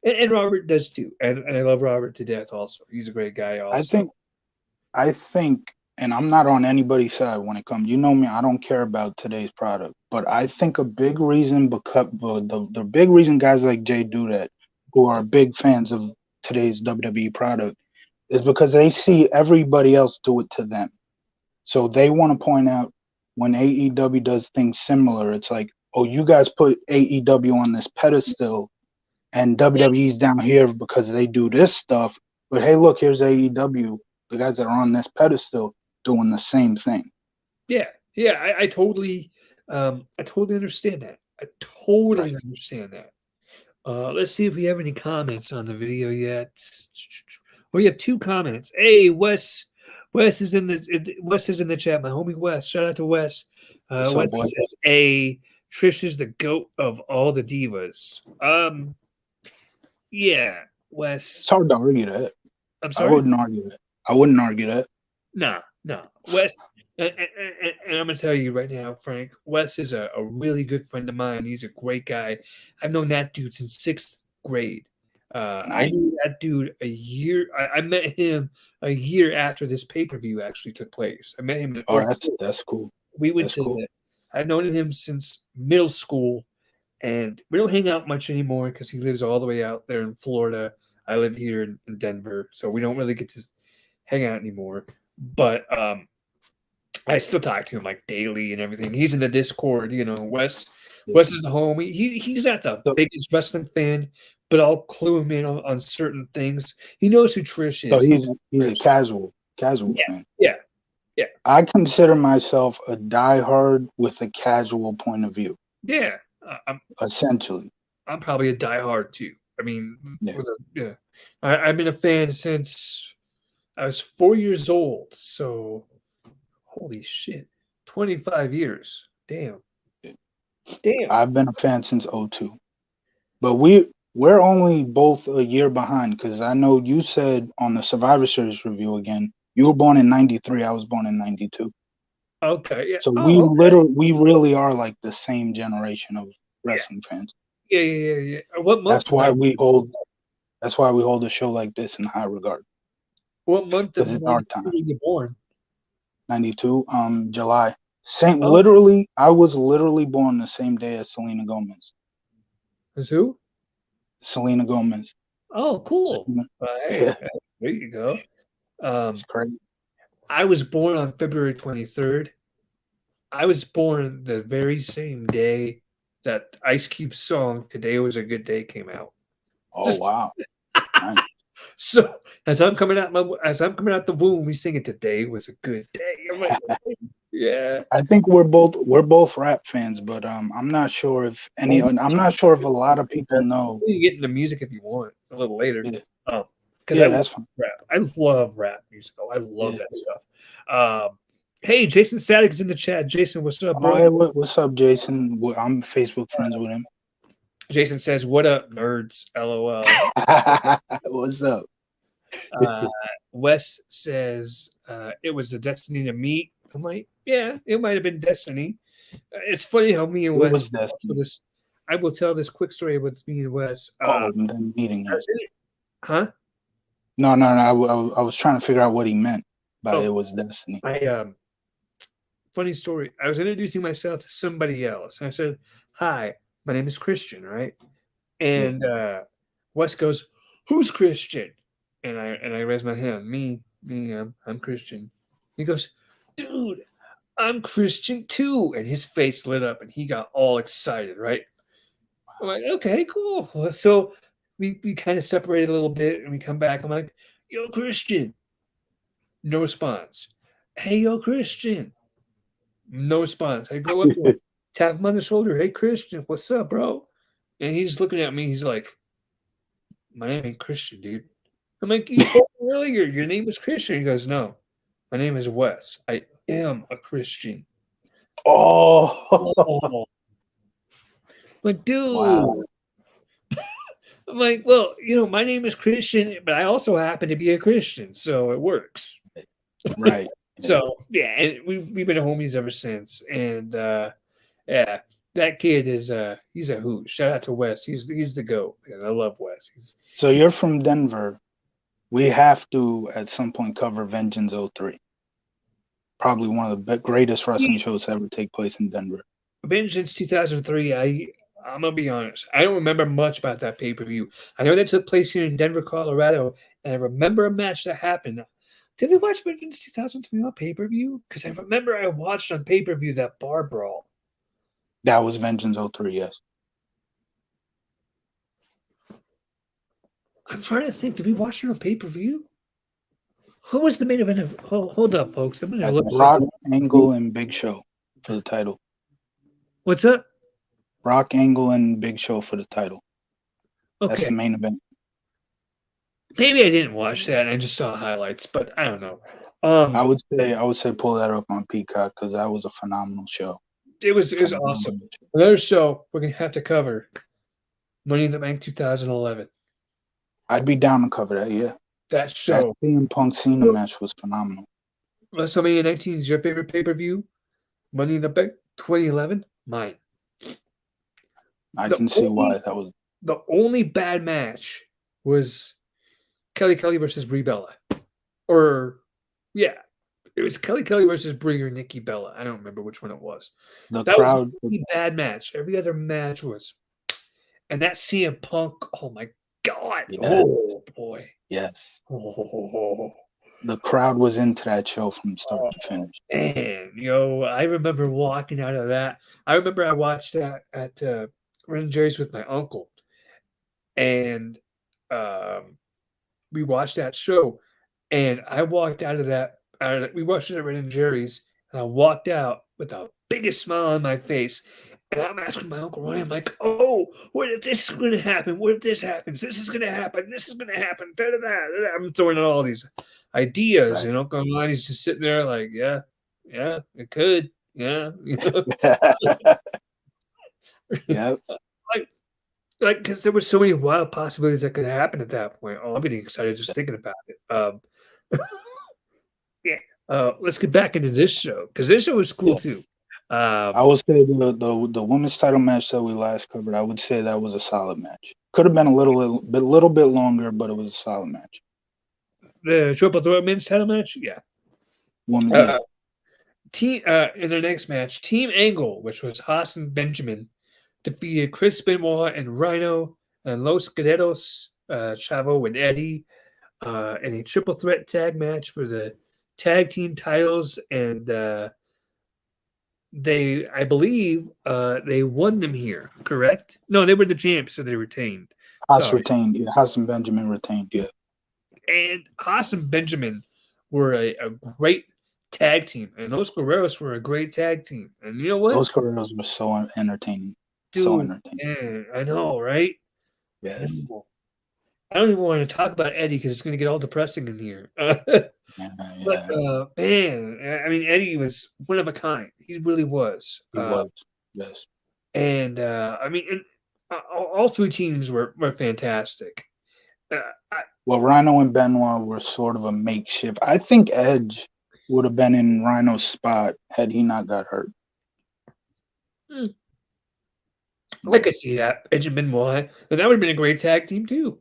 Speaker 1: and Robert does too, and I love Robert to death. Also, he's a great guy.
Speaker 2: I
Speaker 1: Also,
Speaker 2: think I think and I'm not on anybody's side when it comes. You know me, I don't care about today's product. But I think a big reason because the big reason guys like Jay do that, who are big fans of today's WWE product, is because they see everybody else do it to them. So they want to point out when AEW does things similar, it's like, oh, you guys put AEW on this pedestal and WWE's down here because they do this stuff. But hey, look, here's AEW, the guys that are on this pedestal doing the same thing.
Speaker 1: Yeah, yeah, I totally understand that. I totally understand that. Let's see if we have any comments on the video yet. We have 2 comments. Hey, Wes is in the chat. My homie Wes. Shout out to Wes.
Speaker 2: What's
Speaker 1: Wes
Speaker 2: up, boy?
Speaker 1: says, "A Trish is the goat of all the divas." Yeah, Wes.
Speaker 2: It's hard to argue that.
Speaker 1: I'm
Speaker 2: I
Speaker 1: sorry.
Speaker 2: wouldn't argue that. I wouldn't argue that.
Speaker 1: No, Wes, and I'm gonna tell you right now, Frank. Wes is a really good friend of mine. He's a great guy. I've known that dude since 6th grade. I knew that dude a year. I met him a year after this pay-per-view actually took place. I met him.
Speaker 2: Oh, that's cool.
Speaker 1: We went
Speaker 2: That's
Speaker 1: to.
Speaker 2: cool.
Speaker 1: I've known him since middle school, and we don't hang out much anymore because he lives all the way out there in Florida. I live here in Denver, so we don't really get to hang out anymore. But I still talk to him like daily and everything. He's in the Discord, you know. Wes is the homie. He's not the biggest wrestling fan, but I'll clue him in on certain things. He knows who Trish is.
Speaker 2: So he's a casual fan.
Speaker 1: Yeah.
Speaker 2: I consider myself a diehard with a casual point of view.
Speaker 1: Yeah.
Speaker 2: Essentially.
Speaker 1: I'm probably a diehard too. I mean, I've been a fan since I was 4 years old. So, holy shit, 25 years. Damn.
Speaker 2: I've been a fan since 02. But we're only both a year behind because I know you said on the Survivor Series review again, you were born in 93. I was born in 92.
Speaker 1: Okay. Yeah.
Speaker 2: So we really are like the same generation of wrestling fans.
Speaker 1: Yeah. What month?
Speaker 2: That's why we hold a show like this in high regard.
Speaker 1: What month of
Speaker 2: it's our time.
Speaker 1: were you born?
Speaker 2: 92, July. Literally, I was literally born the same day as Selena Gomez.
Speaker 1: As who?
Speaker 2: Selena Gomez.
Speaker 1: Oh, cool. Hey, there you go.
Speaker 2: It's crazy.
Speaker 1: I was born on February 23rd. I was born the very same day that Ice Cube's song "Today Was a Good Day" came out.
Speaker 2: Oh, wow. Nice.
Speaker 1: So as I'm coming out the womb, we sing it. Today was a good day. I'm like, yeah.
Speaker 2: I think we're both rap fans, but I'm not sure if a lot of people know.
Speaker 1: You can get into music if you want a little later.
Speaker 2: Yeah.
Speaker 1: Because
Speaker 2: that's fine.
Speaker 1: Rap. I love rap music. I love that stuff. Hey, Jason Static is in the chat. Jason, what's up, bro?
Speaker 2: Oh, hey, what's up, Jason? I'm Facebook friends with him.
Speaker 1: Jason says, "What up, nerds?" LOL.
Speaker 2: What's up?
Speaker 1: Wes says, "It was a destiny to meet." I'm like, yeah, it might have been destiny. It's funny how me and Wes. I will tell this quick story with me and Wes.
Speaker 2: The meeting.
Speaker 1: Huh?
Speaker 2: No. I was trying to figure out what he meant by it was destiny.
Speaker 1: Funny story. I was introducing myself to somebody else. I said, "Hi, my name is Christian," right? And Wes goes, "Who's Christian?" And I raise my hand. Me, I'm Christian. He goes, "Dude, I'm Christian too." And his face lit up and he got all excited, right? I'm like, okay, cool. So we kind of separated a little bit and we come back. I'm like, "Yo, Christian." No response. "Hey, yo, Christian." No response. I go up to him, tap him on the shoulder. "Hey, Christian, what's up, bro?" And he's looking at me. He's like, "My name ain't Christian, dude." I'm like, "You told me earlier your name was Christian." He goes, "No, my name is Wes. I am a Christian."
Speaker 2: Oh.
Speaker 1: Like, dude.
Speaker 2: Wow.
Speaker 1: I'm like, well, my name is Christian, but I also happen to be a Christian, so it works.
Speaker 2: Right.
Speaker 1: So yeah, and we've been homies ever since. And yeah, that kid is he's a hoot. Shout out to Wes. He's the GOAT. And I love Wes.
Speaker 2: So you're from Denver. We have to at some point cover Vengeance 03. probably one of the greatest wrestling shows to ever take place in Denver.
Speaker 1: Vengeance 2003. I'm gonna be honest. I don't remember much about that pay-per-view. I know that took place here in Denver, Colorado, and I remember a match that happened. Did we watch Vengeance 2003 on pay-per-view? Because I remember I watched on pay-per-view that bar brawl.
Speaker 2: That was Vengeance 03, yes.
Speaker 1: I'm trying to think. Did we watch it on pay-per-view? Who was the main event of? Hold up, folks. I'm gonna look.
Speaker 2: Brock, Engel, and Big Show for the title.
Speaker 1: What's up?
Speaker 2: Brock, Engel, and Big Show for the title.
Speaker 1: Okay.
Speaker 2: That's the main event.
Speaker 1: Maybe I didn't watch that and I just saw highlights, but I don't know.
Speaker 2: I would say pull that up on Peacock because that was a phenomenal show.
Speaker 1: It was awesome. Another show we're gonna have to cover. Money in the Bank 2011.
Speaker 2: I'd be down to cover that, yeah.
Speaker 1: That show.
Speaker 2: That CM Punk Cena match was phenomenal.
Speaker 1: WrestleMania 19 is your favorite pay-per-view? Money in the Bank 2011? Mine.
Speaker 2: I can see why that was.
Speaker 1: The only bad match was Kelly versus Brie Bella. Or, yeah, it was Kelly versus Brie or Nikki Bella. I don't remember which one it was. That was a really bad match. Every other match was. And that CM Punk, oh my God. Yes. Oh, boy.
Speaker 2: Yes.
Speaker 1: Oh.
Speaker 2: The crowd was into that show from start to finish.
Speaker 1: Man, I remember walking out of that. I remember I watched that at Ren & Jerry's with my uncle. And we watched that show. And I walked out of that. We watched it at Ren & Jerry's. And I walked out with the biggest smile on my face. And I'm asking my Uncle Ronnie, I'm like, oh, what if this is going to happen? What if this happens? This is going to happen. This is going to happen. Da, da, da, da. I'm throwing out all these ideas. Right. And Uncle Ronnie's just sitting there like, yeah, it could. Yeah.
Speaker 2: Yep.
Speaker 1: Like, because there were so many wild possibilities that could happen at that point. Oh, I'm getting excited just thinking about it. Yeah. Let's get back into this show because this show was cool too.
Speaker 2: I would say the women's title match that we last covered, I would say that was a solid match. Could have been a little bit longer, but it was a solid match.
Speaker 1: The triple threat men's title match, yeah. Team in their next match, Team Engel, which was Haas and Benjamin, defeated Chris Benoit and Rhino and Los Guerreros, Chavo and Eddie, in a triple threat tag match for the tag team titles, and I believe they won them here, correct? No, they were the champs, so they retained.
Speaker 2: Haas retained, yeah. Haas and Benjamin retained, yeah.
Speaker 1: And Haas and Benjamin were a great tag team, and Los Guerreros were a great tag team. And you know what?
Speaker 2: Los Guerreros were so entertaining.
Speaker 1: Dude,
Speaker 2: so entertaining.
Speaker 1: Man, I know, right?
Speaker 2: Yes.
Speaker 1: I don't even want to talk about Eddie because it's going to get all depressing in here. But man, I mean, Eddie was one of a kind. He really was.
Speaker 2: He was, yes.
Speaker 1: And I mean, all three teams were fantastic.
Speaker 2: Well, Rhino and Benoit were sort of a makeshift. I think Edge would have been in Rhino's spot had he not got hurt.
Speaker 1: I could see that. Edge and Benoit, and that would have been a great tag team too.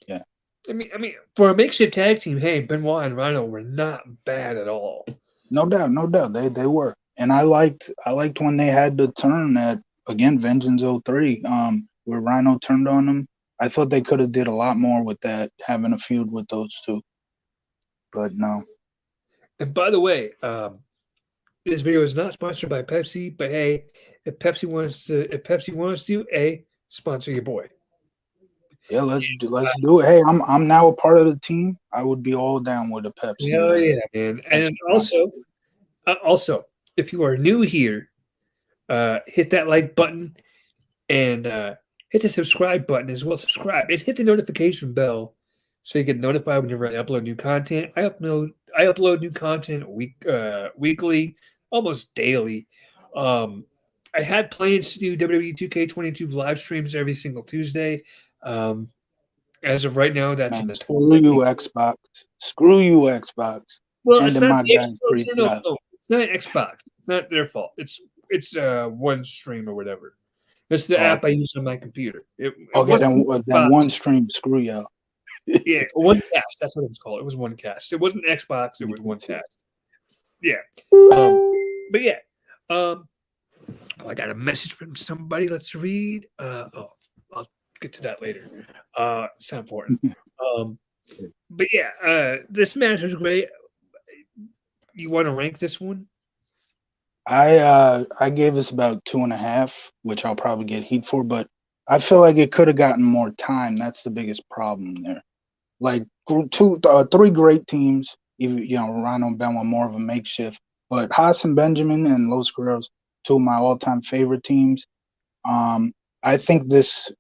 Speaker 2: Yeah.
Speaker 1: I mean, for a makeshift tag team, hey, Benoit and Rhino were not bad at all.
Speaker 2: No doubt. They were. And I liked when they had the turn at, again, Vengeance 03, where Rhino turned on them. I thought they could have did a lot more with that, having a feud with those two. But no.
Speaker 1: And by the way, this video is not sponsored by Pepsi, but hey, if Pepsi wants to, sponsor your boy.
Speaker 2: Yeah, let's do it. Hey, I'm now a part of the team. I would be all down with a Pepsi.
Speaker 1: Oh yeah, man. And also, if you are new here, hit that like button and hit the subscribe button as well. Subscribe and hit the notification bell so you get notified whenever I upload new content. I upload new content weekly, almost daily. I had plans to do WWE 2K22 live streams every single Tuesday. As of right now, that's in the
Speaker 2: Screw you, Xbox. Screw you, Xbox.
Speaker 1: Well, it's not it's not Xbox. It's not their fault. It's one stream or whatever. It's the app I use on my computer. Then
Speaker 2: one stream. Screw y'all.
Speaker 1: Yeah, one cast. That's what it was called. It was one cast. It wasn't Xbox. It was one cast. Yeah. But yeah. Um, I got a message from somebody. Let's read. I'll get to that later. It's not important. Um, but yeah, this match was great. You want to rank this one?
Speaker 2: I gave this about 2.5, which I'll probably get heat for, but I feel like it could have gotten more time. That's the biggest problem there. Like three great teams. Even Rhino and Benoit more of a makeshift, but Haas and Benjamin and Los Guerreros, two of my all-time favorite teams. I think this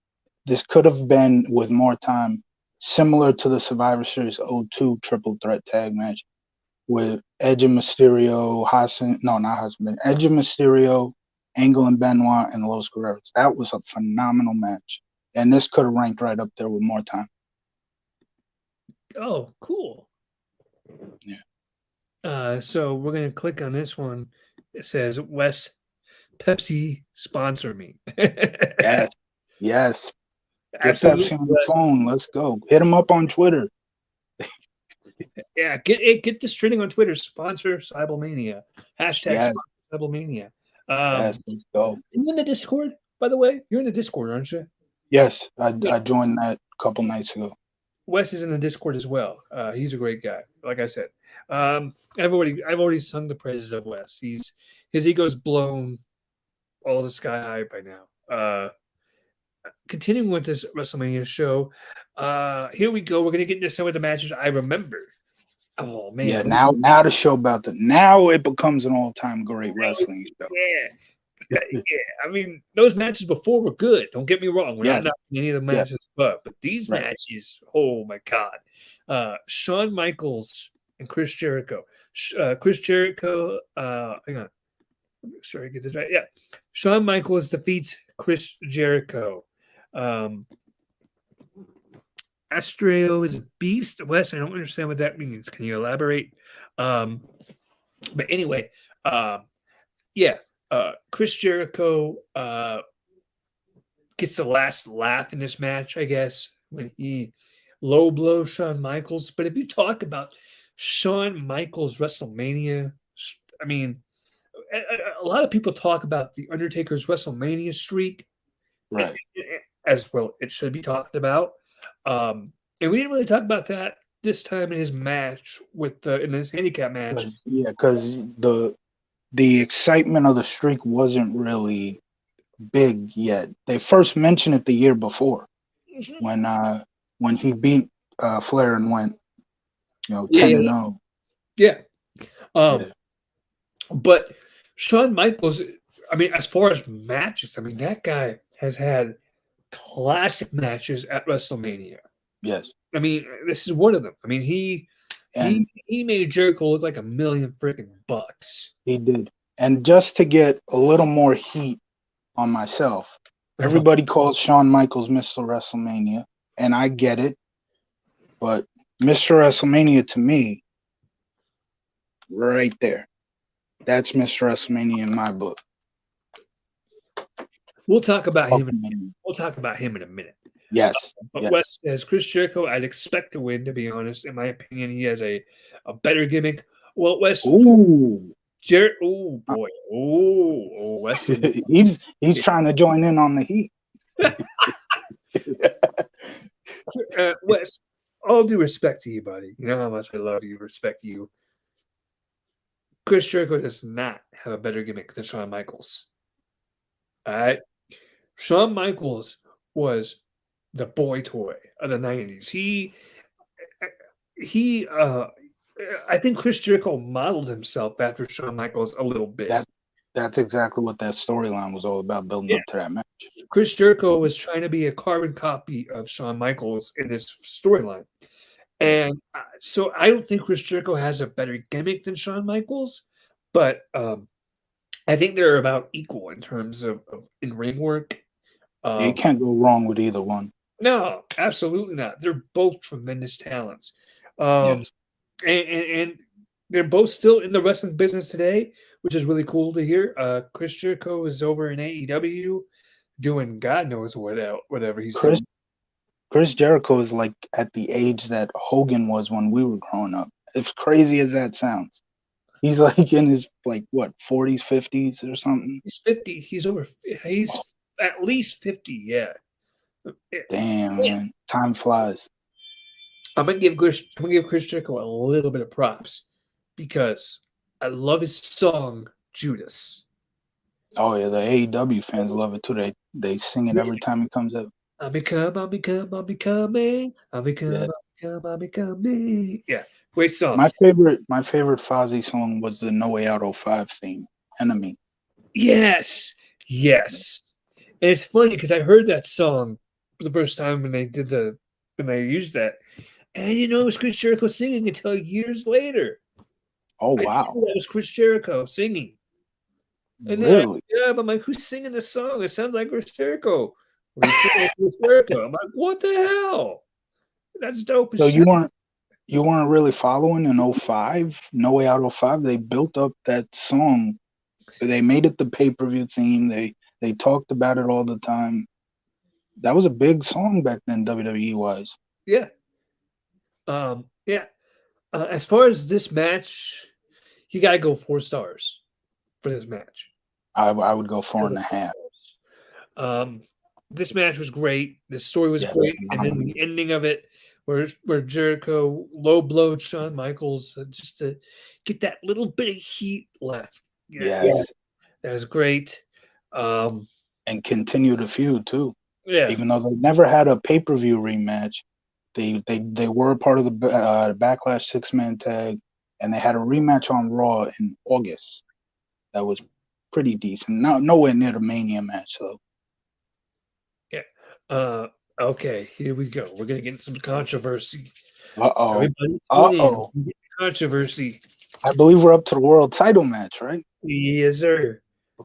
Speaker 2: could have been with more time, similar to the Survivor Series '02 triple threat tag match with Edge and Mysterio, not Hassan, Edge and Mysterio, Engel and Benoit, and Los Guerreros. That was a phenomenal match, and this could have ranked right up there with more time.
Speaker 1: Oh, cool.
Speaker 2: Yeah.
Speaker 1: So we're gonna click on this one. It says West Pepsi sponsor me.
Speaker 2: Yes, yes. Get
Speaker 1: Absolutely.
Speaker 2: Pepsi on the phone. Let's go. Hit them up on Twitter.
Speaker 1: Yeah, get this trending on Twitter. Sponsor Cyblemania. Hashtag
Speaker 2: Yes,
Speaker 1: sponsor Cyblemania.
Speaker 2: yes. Let's go.
Speaker 1: You in the Discord, by the way? You're in the Discord, aren't you?
Speaker 2: Yes, I joined that a couple nights ago.
Speaker 1: Wes is in the Discord as well. He's a great guy. Like I said, I've already sung the praises of Wes. His ego's blown all the sky high by now. Continuing with this WrestleMania show, here we go. We're gonna get into some of the matches I remember. Oh man,
Speaker 2: Yeah, now the show now it becomes an all-time great wrestling show.
Speaker 1: yeah. I mean, those matches before were good. Don't get me wrong. We're
Speaker 2: Yes.
Speaker 1: not knocking any of the matches, but these
Speaker 2: Right.
Speaker 1: matches, oh my god. Shawn Michaels and Chris Jericho. Chris Jericho, hang on. Make sure I get this right. Yeah. Shawn Michaels defeats Chris Jericho. Astro is a beast. Wes, I don't understand what that means. Can you elaborate? But anyway, yeah. Chris Jericho gets the last laugh in this match, I guess, when he low blows Shawn Michaels. But if you talk about Shawn Michaels WrestleMania, I mean, a lot of people talk about the Undertaker's WrestleMania streak,
Speaker 2: Right.
Speaker 1: as well. It should be talked about, and we didn't really talk about that this time in his match in his handicap match.
Speaker 2: Because the excitement of the streak wasn't really big yet. They first mentioned it the year before when he beat Flair and went 10-0.
Speaker 1: Yeah.
Speaker 2: Yeah.
Speaker 1: But Shawn Michaels, I mean, as far as matches, I mean, that guy has had classic matches at WrestleMania.
Speaker 2: Yes.
Speaker 1: I mean, this is one of them. I mean, he made Jericho look like $1 million freaking bucks.
Speaker 2: He did. And just to get a little more heat on myself, everybody calls Shawn Michaels Mr. WrestleMania, and I get it. But Mr. WrestleMania to me, right there. That's Mr. WrestleMania in my book.
Speaker 1: We'll talk about him. We'll talk about him in a minute.
Speaker 2: Yes.
Speaker 1: But
Speaker 2: yes.
Speaker 1: Wes says Chris Jericho, I'd expect to win, to be honest. In my opinion, he has a better gimmick. Well, Wes.
Speaker 2: Ooh.
Speaker 1: Oh boy. Oh, Wes.
Speaker 2: he's trying to join in on the heat.
Speaker 1: Wes, all due respect to you, buddy. You know how much I love you, respect you. Chris Jericho does not have a better gimmick than Shawn Michaels. All right. Shawn Michaels was the boy toy of the 90s. I think Chris Jericho modeled himself after Shawn Michaels a little bit.
Speaker 2: That's exactly what that storyline was all about, building up to that match.
Speaker 1: Chris Jericho was trying to be a carbon copy of Shawn Michaels in this storyline. And so I don't think Chris Jericho has a better gimmick than Shawn Michaels, but I think they're about equal in terms of in-ring work.
Speaker 2: You can't go wrong with either one.
Speaker 1: No, absolutely not. They're both tremendous talents.
Speaker 2: Yes.
Speaker 1: And they're both still in the wrestling business today, which is really cool to hear. Chris Jericho is over in AEW doing God knows whatever he's doing.
Speaker 2: Chris Jericho is like at the age that Hogan was when we were growing up. As crazy as that sounds. He's like in his like what 40s, 50s or something.
Speaker 1: He's 50. He's at least 50. Yeah.
Speaker 2: Damn,
Speaker 1: Yeah.
Speaker 2: man, time flies.
Speaker 1: I'm gonna give Chris Jericho a little bit of props because I love his song Judas.
Speaker 2: Oh yeah, the AEW fans love it too. They sing it every time it comes out.
Speaker 1: I'm becoming,
Speaker 2: Yeah.
Speaker 1: I'm becoming. Yeah, great song.
Speaker 2: My favorite Fozzy song was the No Way Out '05 theme, Enemy.
Speaker 1: Yes, yes. And it's funny because I heard that song for the first time when they used that, and it was Chris Jericho singing until years later.
Speaker 2: Oh
Speaker 1: I
Speaker 2: wow,
Speaker 1: knew that was Chris Jericho singing, and then
Speaker 2: really?
Speaker 1: I'm like, who's singing this song? It sounds like Chris Jericho. Lead singer Chris Jericho. I'm like, what the hell? That's dope as
Speaker 2: So
Speaker 1: shit.
Speaker 2: you weren't really following in '05, No Way Out '05. They built up that song. They made it the pay-per-view theme. They talked about it all the time. That was a big song back then, WWE wise.
Speaker 1: Yeah. Yeah. As far as this match, you got to go 4 stars for this match.
Speaker 2: I would go four
Speaker 1: Gotta
Speaker 2: and
Speaker 1: go
Speaker 2: a
Speaker 1: four
Speaker 2: half.
Speaker 1: stars. This match was great. The story was
Speaker 2: Yeah,
Speaker 1: great, and then
Speaker 2: phenomenal.
Speaker 1: the ending of it, where Jericho low blowed Shawn Michaels just to get that little bit of heat left. Yeah, yeah,
Speaker 2: Yes,
Speaker 1: that was great. Um,
Speaker 2: and continue the feud too.
Speaker 1: yeah,
Speaker 2: Even though they never had a pay-per-view rematch, they were a part of the Backlash six-man tag, and they had a rematch on Raw in August. That was pretty decent. Nowhere near the Mania match though.
Speaker 1: yeah. Uh, okay, here we go. We're gonna get some controversy.
Speaker 2: Uh oh.
Speaker 1: Everybody,
Speaker 2: Uh
Speaker 1: tune in.
Speaker 2: oh.
Speaker 1: We get controversy.
Speaker 2: I believe we're up to the world title match, right?
Speaker 1: Yes, sir.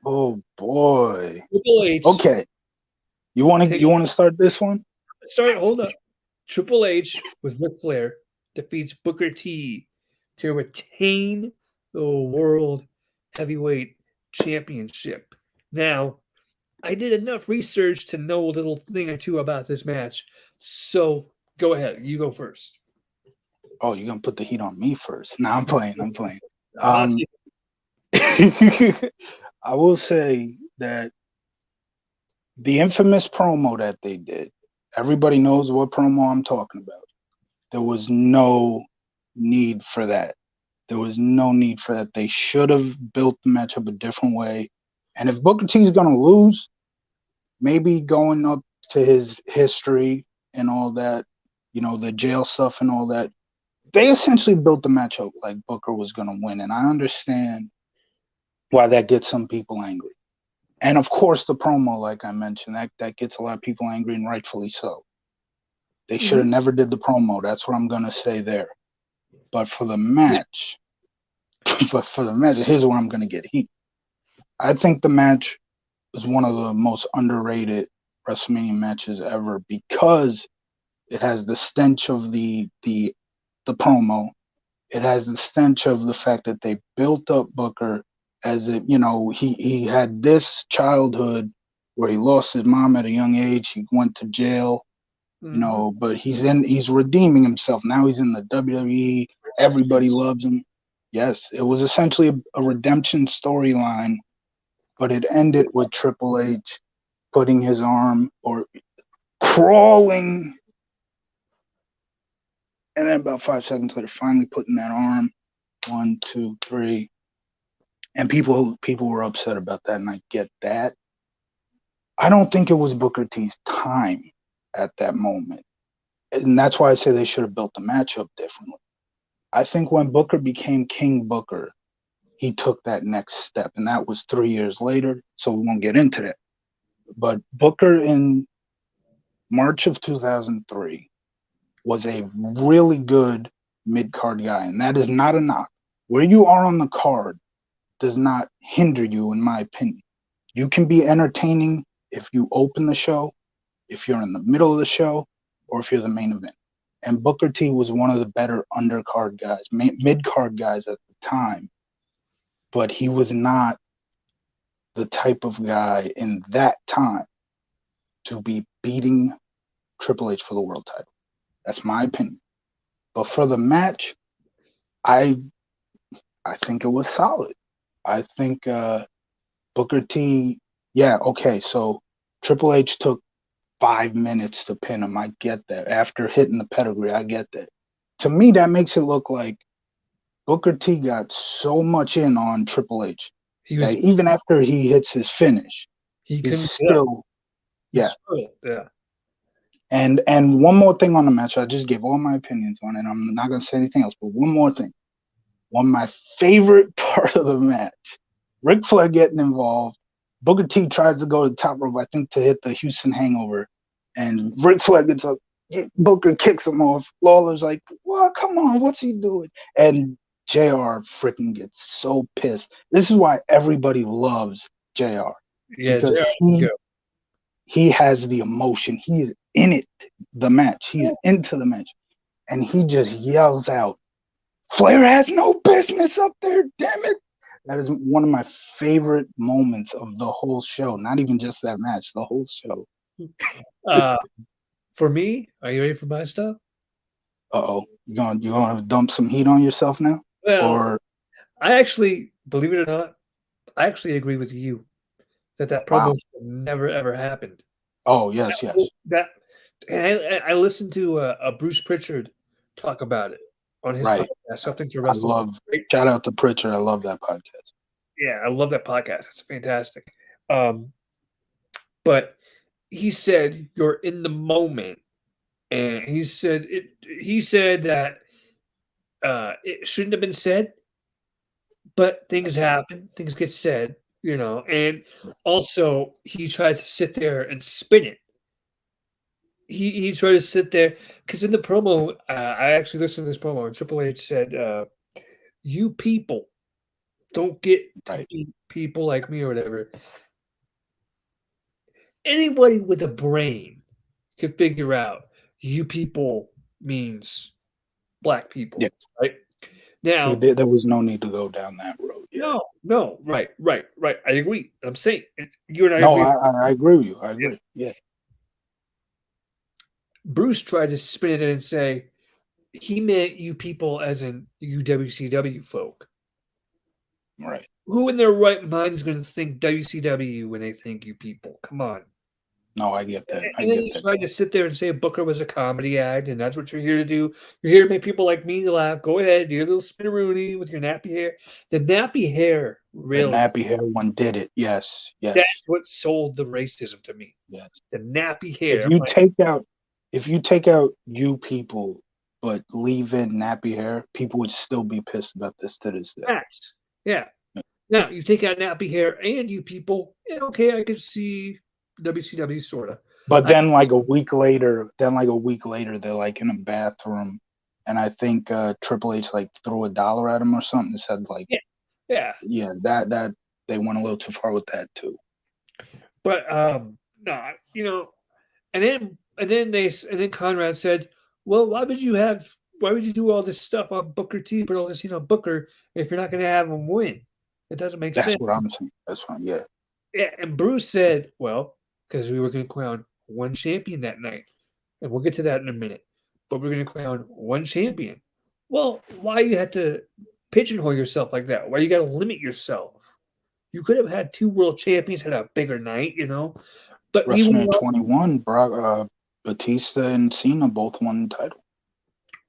Speaker 2: Oh boy.
Speaker 1: Triple H.
Speaker 2: Okay. You want to
Speaker 1: Take
Speaker 2: you want to start this one?
Speaker 1: start. Hold up. Triple H with Ric Flair defeats Booker T to retain the World Heavyweight Championship. Now, I did enough research to know a little thing or two about this match. So go ahead. You go first.
Speaker 2: Oh, you're gonna put the heat on me first. Nah, I'm playing. I'm playing.
Speaker 1: I'll
Speaker 2: Um,
Speaker 1: take
Speaker 2: I will say that the infamous promo that they did, everybody knows what promo I'm talking about. There was no need for that. There was no need for that. They should have built the matchup a different way. And if Booker T is gonna lose, maybe going up to his history and all that, the jail stuff and all that, they essentially built the matchup like Booker was gonna win. And I understand why that gets some people angry. And of course, the promo, like I mentioned, that gets a lot of people angry, and rightfully so. They
Speaker 1: it.
Speaker 2: should
Speaker 1: Mhm.
Speaker 2: have never did the promo. That's what I'm gonna say there. But for the
Speaker 1: Yeah.
Speaker 2: match, here's where I'm gonna get heat. I think the match was one of the most underrated WrestleMania matches ever because it has the stench of the promo. It has the stench of the fact that they built up Booker as if, he had this childhood where he lost his mom at a young age. He went to jail,
Speaker 1: Mhm.
Speaker 2: but he's redeeming himself. Now he's in the WWE. Everybody
Speaker 1: Yes.
Speaker 2: loves him. Yes, it was essentially a redemption storyline, but it ended with Triple H putting his arm or crawling, and then about 5 seconds later, finally putting that arm. 1, 2, 3, and people were upset about that, and I get that. I don't think it was Booker T's time at that moment, and that's why I say they should have built the matchup differently. I think when Booker became King Booker, he took that next step, and that was 3 years later. So we won't get into that. But Booker in March of 2003 was a really good mid card guy, and that is not a knock. Where you are on the card does not hinder you, in my opinion. You can be entertaining if you open the show, if you're in the middle of the show, or if you're the main event. And Booker T was one of the better undercard guys, mid card guys at the time, but he was not the type of guy in that time to be beating Triple H for the world title. That's my opinion. But for the match, I I think it was solid. I think Booker T. Yeah, okay. So Triple H took 5 minutes to pin him. I get that. After hitting the pedigree, I get that. To me, that makes it look like Booker T got so much in on Triple H
Speaker 1: He
Speaker 2: that
Speaker 1: was
Speaker 2: even after he hits his finish,
Speaker 1: he
Speaker 2: he's
Speaker 1: couldn't get up.
Speaker 2: still
Speaker 1: He's
Speaker 2: yeah.
Speaker 1: struggled. Yeah.
Speaker 2: And one more thing on the match. I just gave all my opinions on it. I'm not gonna say anything else, but one more thing. One of my favorite part of the match, Ric Flair getting involved. Booker T tries to go to the top rope, I think, to hit the Houston Hangover, and Ric Flair gets up. Booker kicks him off. Lawler's like, "Well, come on, what's he doing?" And JR freaking gets so pissed. This is why everybody loves JR
Speaker 1: Yeah,
Speaker 2: because
Speaker 1: JR's a go.
Speaker 2: he has the emotion. He is in it. The match. He's into the match, and he just yells out, "Flair has no business up there, damn it." That is one of my favorite moments of the whole show. Not even just that match, the whole show.
Speaker 1: Uh, for me, are you ready for my stuff?
Speaker 2: Uh-oh. You gonna dump some heat on yourself now?
Speaker 1: Well,
Speaker 2: Or
Speaker 1: I actually, believe it or not, I actually agree with you that promo
Speaker 2: wow.
Speaker 1: should never ever happened.
Speaker 2: Oh yes, yes.
Speaker 1: That and I listened to a Bruce Pritchard talk about it on his
Speaker 2: Right.
Speaker 1: podcast, Something to
Speaker 2: I
Speaker 1: Wrestle.
Speaker 2: love
Speaker 1: Right?
Speaker 2: shout out to Pritchard. I love that podcast.
Speaker 1: Yeah, I love that podcast. It's fantastic. Um, but he said you're in the moment, and he said it. He said that it shouldn't have been said, but things happen, things get said, and also he tried to sit there and spin it. He tried to sit there because in the promo, I actually listened to this promo, and Triple H said, "You people don't get to
Speaker 2: Right.
Speaker 1: be people like me or whatever." Anybody with a brain could figure out "you people" means black
Speaker 2: Yeah.
Speaker 1: people, right? Now,
Speaker 2: There was no need to go down that road. Yeah.
Speaker 1: no, right, right, right. I agree. I'm saying you and I
Speaker 2: No,
Speaker 1: agree.
Speaker 2: I agree with you. I agree. Yeah.
Speaker 1: Bruce tried to spin it and say he meant you people as in you WCW folk.
Speaker 2: Right.
Speaker 1: Who in their right mind is going to think WCW when they think you people? Come on.
Speaker 2: No, I get that. I
Speaker 1: And then
Speaker 2: get
Speaker 1: he
Speaker 2: that.
Speaker 1: tried to sit there and say Booker was a comedy act, and that's what you're here to do. You're here to make people like me laugh. Go ahead, do your little spinneroonie with your nappy hair. The nappy hair,
Speaker 2: The
Speaker 1: really,
Speaker 2: nappy hair one did it. Yes. Yes.
Speaker 1: that's what sold the racism to me.
Speaker 2: Yes.
Speaker 1: The nappy hair.
Speaker 2: If
Speaker 1: I'm
Speaker 2: you
Speaker 1: like,
Speaker 2: take out if you take out you people but leave in nappy hair, people would still be pissed about this to this day.
Speaker 1: facts. Yeah. Now you take out nappy hair and you people, yeah, okay, I could see WCW sorta.
Speaker 2: But
Speaker 1: I
Speaker 2: then like a week later, they're like in a bathroom, and I think Triple H like threw $1 at him or something and said like,
Speaker 1: yeah, yeah.
Speaker 2: yeah, that they went a little too far with that too.
Speaker 1: But no, and then Conrad said, "Well, why would you do all this stuff on Booker T, put all this, Booker if you're not going to have him win? It doesn't make
Speaker 2: That's
Speaker 1: sense."
Speaker 2: what I'm saying. That's fine. Yeah.
Speaker 1: Yeah, and Bruce said, "Well, because we were going to crown one champion that night, and we'll get to that in a minute. But we're going to crown one champion. Well, why you had to pigeonhole yourself like that? Why you got to limit yourself? You could have had two world champions had a bigger night. But he
Speaker 2: WrestleMania
Speaker 1: went
Speaker 2: 21, Brock, Batista and Cena both won the title.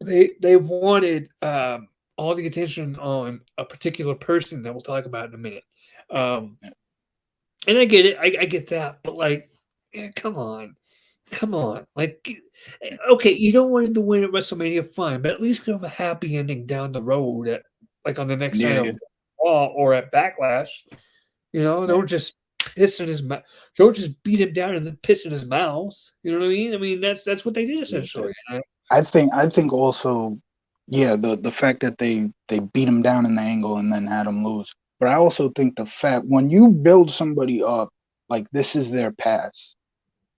Speaker 1: They wanted all the attention on a particular person that we'll talk about in a minute. Um, and I get it, I get that, but like, come on, like, okay, you don't want him to win at WrestleMania, fine, but at least give him a happy ending down the road at like on the next night
Speaker 2: Yeah,
Speaker 1: of Raw or at Backlash.
Speaker 2: yeah.
Speaker 1: Don't just piss in his mouth. Don't just beat him down and then piss in his mouth. You know what I mean? I mean that's what they did essentially.
Speaker 2: I think also, yeah, the fact that they beat him down in the angle and then had him lose. But I also think the fact when you build somebody up like this is their past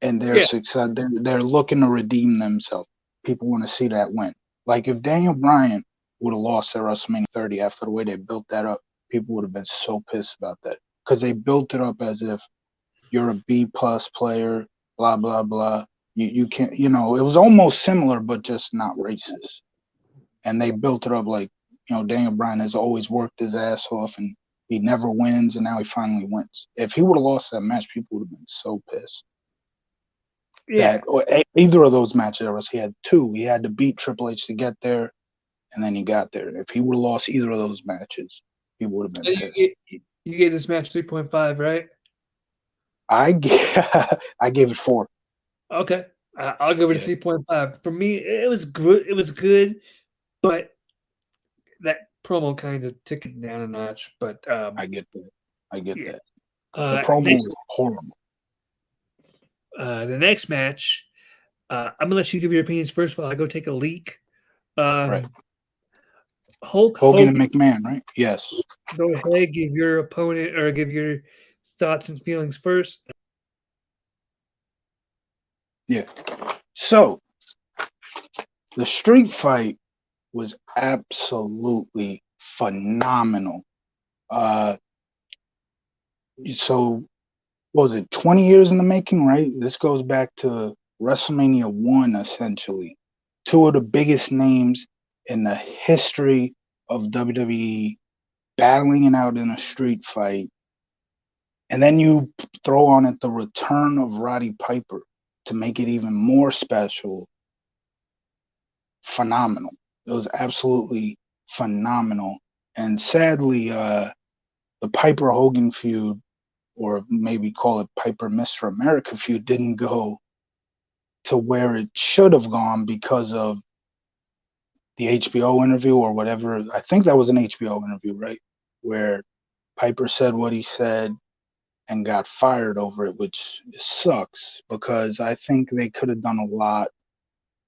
Speaker 2: and their
Speaker 1: Yeah,
Speaker 2: success, they're looking to redeem themselves. People want to see that win. Like if Daniel Bryan would have lost at WrestleMania 30 after the way they built that up, people would have been so pissed about that because they built it up as if you're a B+ player, blah blah blah. You can't, it was almost similar, but just not racist. And they built it up like Daniel Bryan has always worked his ass off and he never wins, and now he finally wins. If he would have lost that match, people would have been so pissed.
Speaker 1: Yeah.
Speaker 2: Either of those match eras, he had two. He had to beat Triple H to get there, and then he got there. If he would have lost either of those matches, people would have been pissed.
Speaker 1: You gave this match 3.5, right?
Speaker 2: I gave it 4.
Speaker 1: Okay. I'll give it a 3.5. For me, it was good. It was good, but that promo kind of took it down a notch. But
Speaker 2: I get that. The
Speaker 1: that.
Speaker 2: promo was horrible.
Speaker 1: The next match, I'm gonna let you give your opinions first while I go take a leak.
Speaker 2: Right.
Speaker 1: Hulk
Speaker 2: Hogan and McMahon, right? Yes.
Speaker 1: Go ahead, give your opponent or give your thoughts and feelings first.
Speaker 2: Yeah. So the street fight was absolutely phenomenal. So what was it, 20 years in the making, right? This goes back to WrestleMania 1, essentially. Two of the biggest names in the history of WWE battling it out in a street fight. And then you throw on it the return of Roddy Piper to make it even more special. Phenomenal. It was absolutely phenomenal. And sadly, the Piper Hogan feud, or maybe call it Piper Mr. America feud, didn't go to where it should have gone because of the HBO interview or whatever. I think that was an HBO interview, right? Where Piper said what he said and got fired over it, which sucks because I think they could have done a lot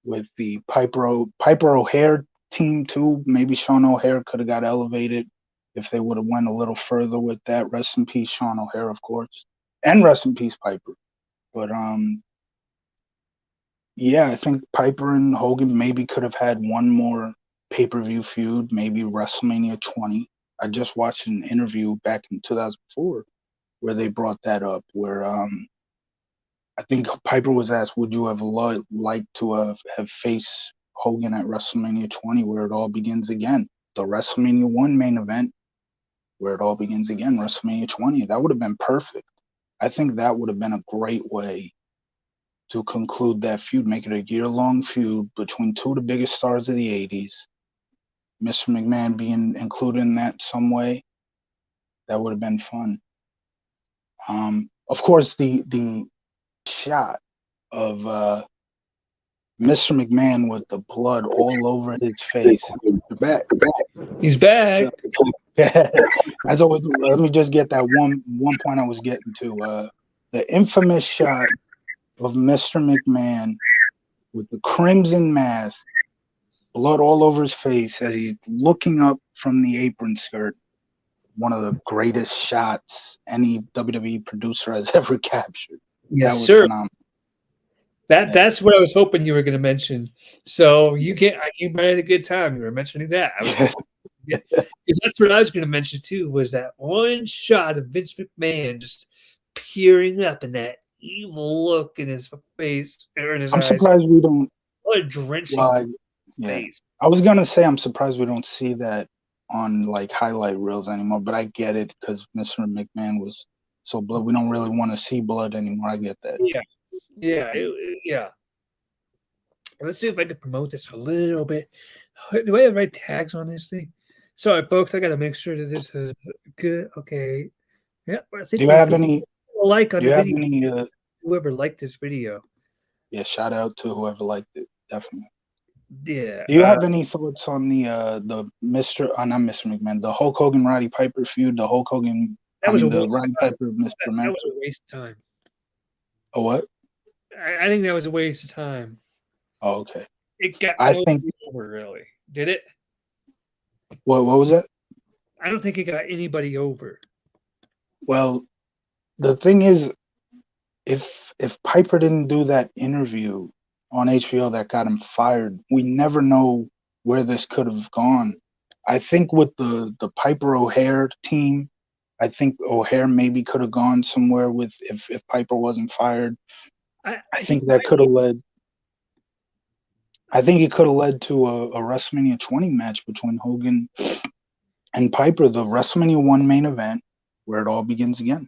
Speaker 2: with the Piper O'Hare team too. Maybe Sean O'Hare could have got elevated if they would have went a little further with that. Rest in peace, Sean O'Hare, of course, and rest in peace, Piper. But yeah, I think Piper and Hogan maybe could have had one more pay-per-view feud, maybe WrestleMania 20. I just watched an interview back in 2004 where they brought that up, where I think Piper was asked, would you have liked to have faced Hogan at WrestleMania 20, where it all begins again? The WrestleMania 1 main event, where it all begins again, WrestleMania 20. That would have been perfect. I think that would have been a great way to conclude that feud, make it a year-long feud between two of the biggest stars of the 80s. Mr. McMahon being included in that some way. That would have been fun. Of course, the shot of Mr. McMahon with the blood all over his face. You're back.
Speaker 1: He's back.
Speaker 2: As always, let me just get that one point I was getting to. The infamous shot of Mr. McMahon with the crimson mask, blood all over his face as he's looking up from the apron skirt. One of the greatest shots any WWE producer has ever captured.
Speaker 1: Yes,
Speaker 2: that was
Speaker 1: sir.
Speaker 2: phenomenal.
Speaker 1: That's what I was hoping you were going to mention. So you had a good time. You were mentioning that. Because that's what I was going to mention too. Was that one shot of Vince McMahon just peering up in that evil look in his face or in his eyes?
Speaker 2: I'm surprised we don't.
Speaker 1: Blood drenching face.
Speaker 2: I was gonna say I'm surprised we don't see that on like highlight reels anymore, but I get it because Mr. McMahon was so blood. We don't really want to see blood anymore. I get that.
Speaker 1: Yeah. Let's see if I can promote this a little bit. Do I have right tags on this thing? Sorry, folks. I got to make sure that this is good. Okay. Yeah.
Speaker 2: Do you have any
Speaker 1: like on
Speaker 2: do you
Speaker 1: the
Speaker 2: have
Speaker 1: video?
Speaker 2: any?
Speaker 1: Whoever liked this video.
Speaker 2: Yeah, shout out to whoever liked it. Definitely.
Speaker 1: Yeah.
Speaker 2: Do you have any thoughts on the not Mr. McMahon, the Hulk Hogan Roddy Piper feud, the Hulk Hogan, the Roddy Piper Mr.
Speaker 1: That was a waste of time.
Speaker 2: A what?
Speaker 1: I think that was a waste of time.
Speaker 2: Oh, okay.
Speaker 1: It got over, really. Did it?
Speaker 2: What was that?
Speaker 1: I don't think it got anybody over.
Speaker 2: Well, the thing is, if Piper didn't do that interview on HBO that got him fired, we never know where this could have gone. I think with the Piper O'Hare team, I think O'Hare maybe could have gone somewhere with if Piper wasn't fired. I think that could have led. I think it could have led to a WrestleMania 20 match between Hogan and Piper, the WrestleMania 1 main event, where it all begins again.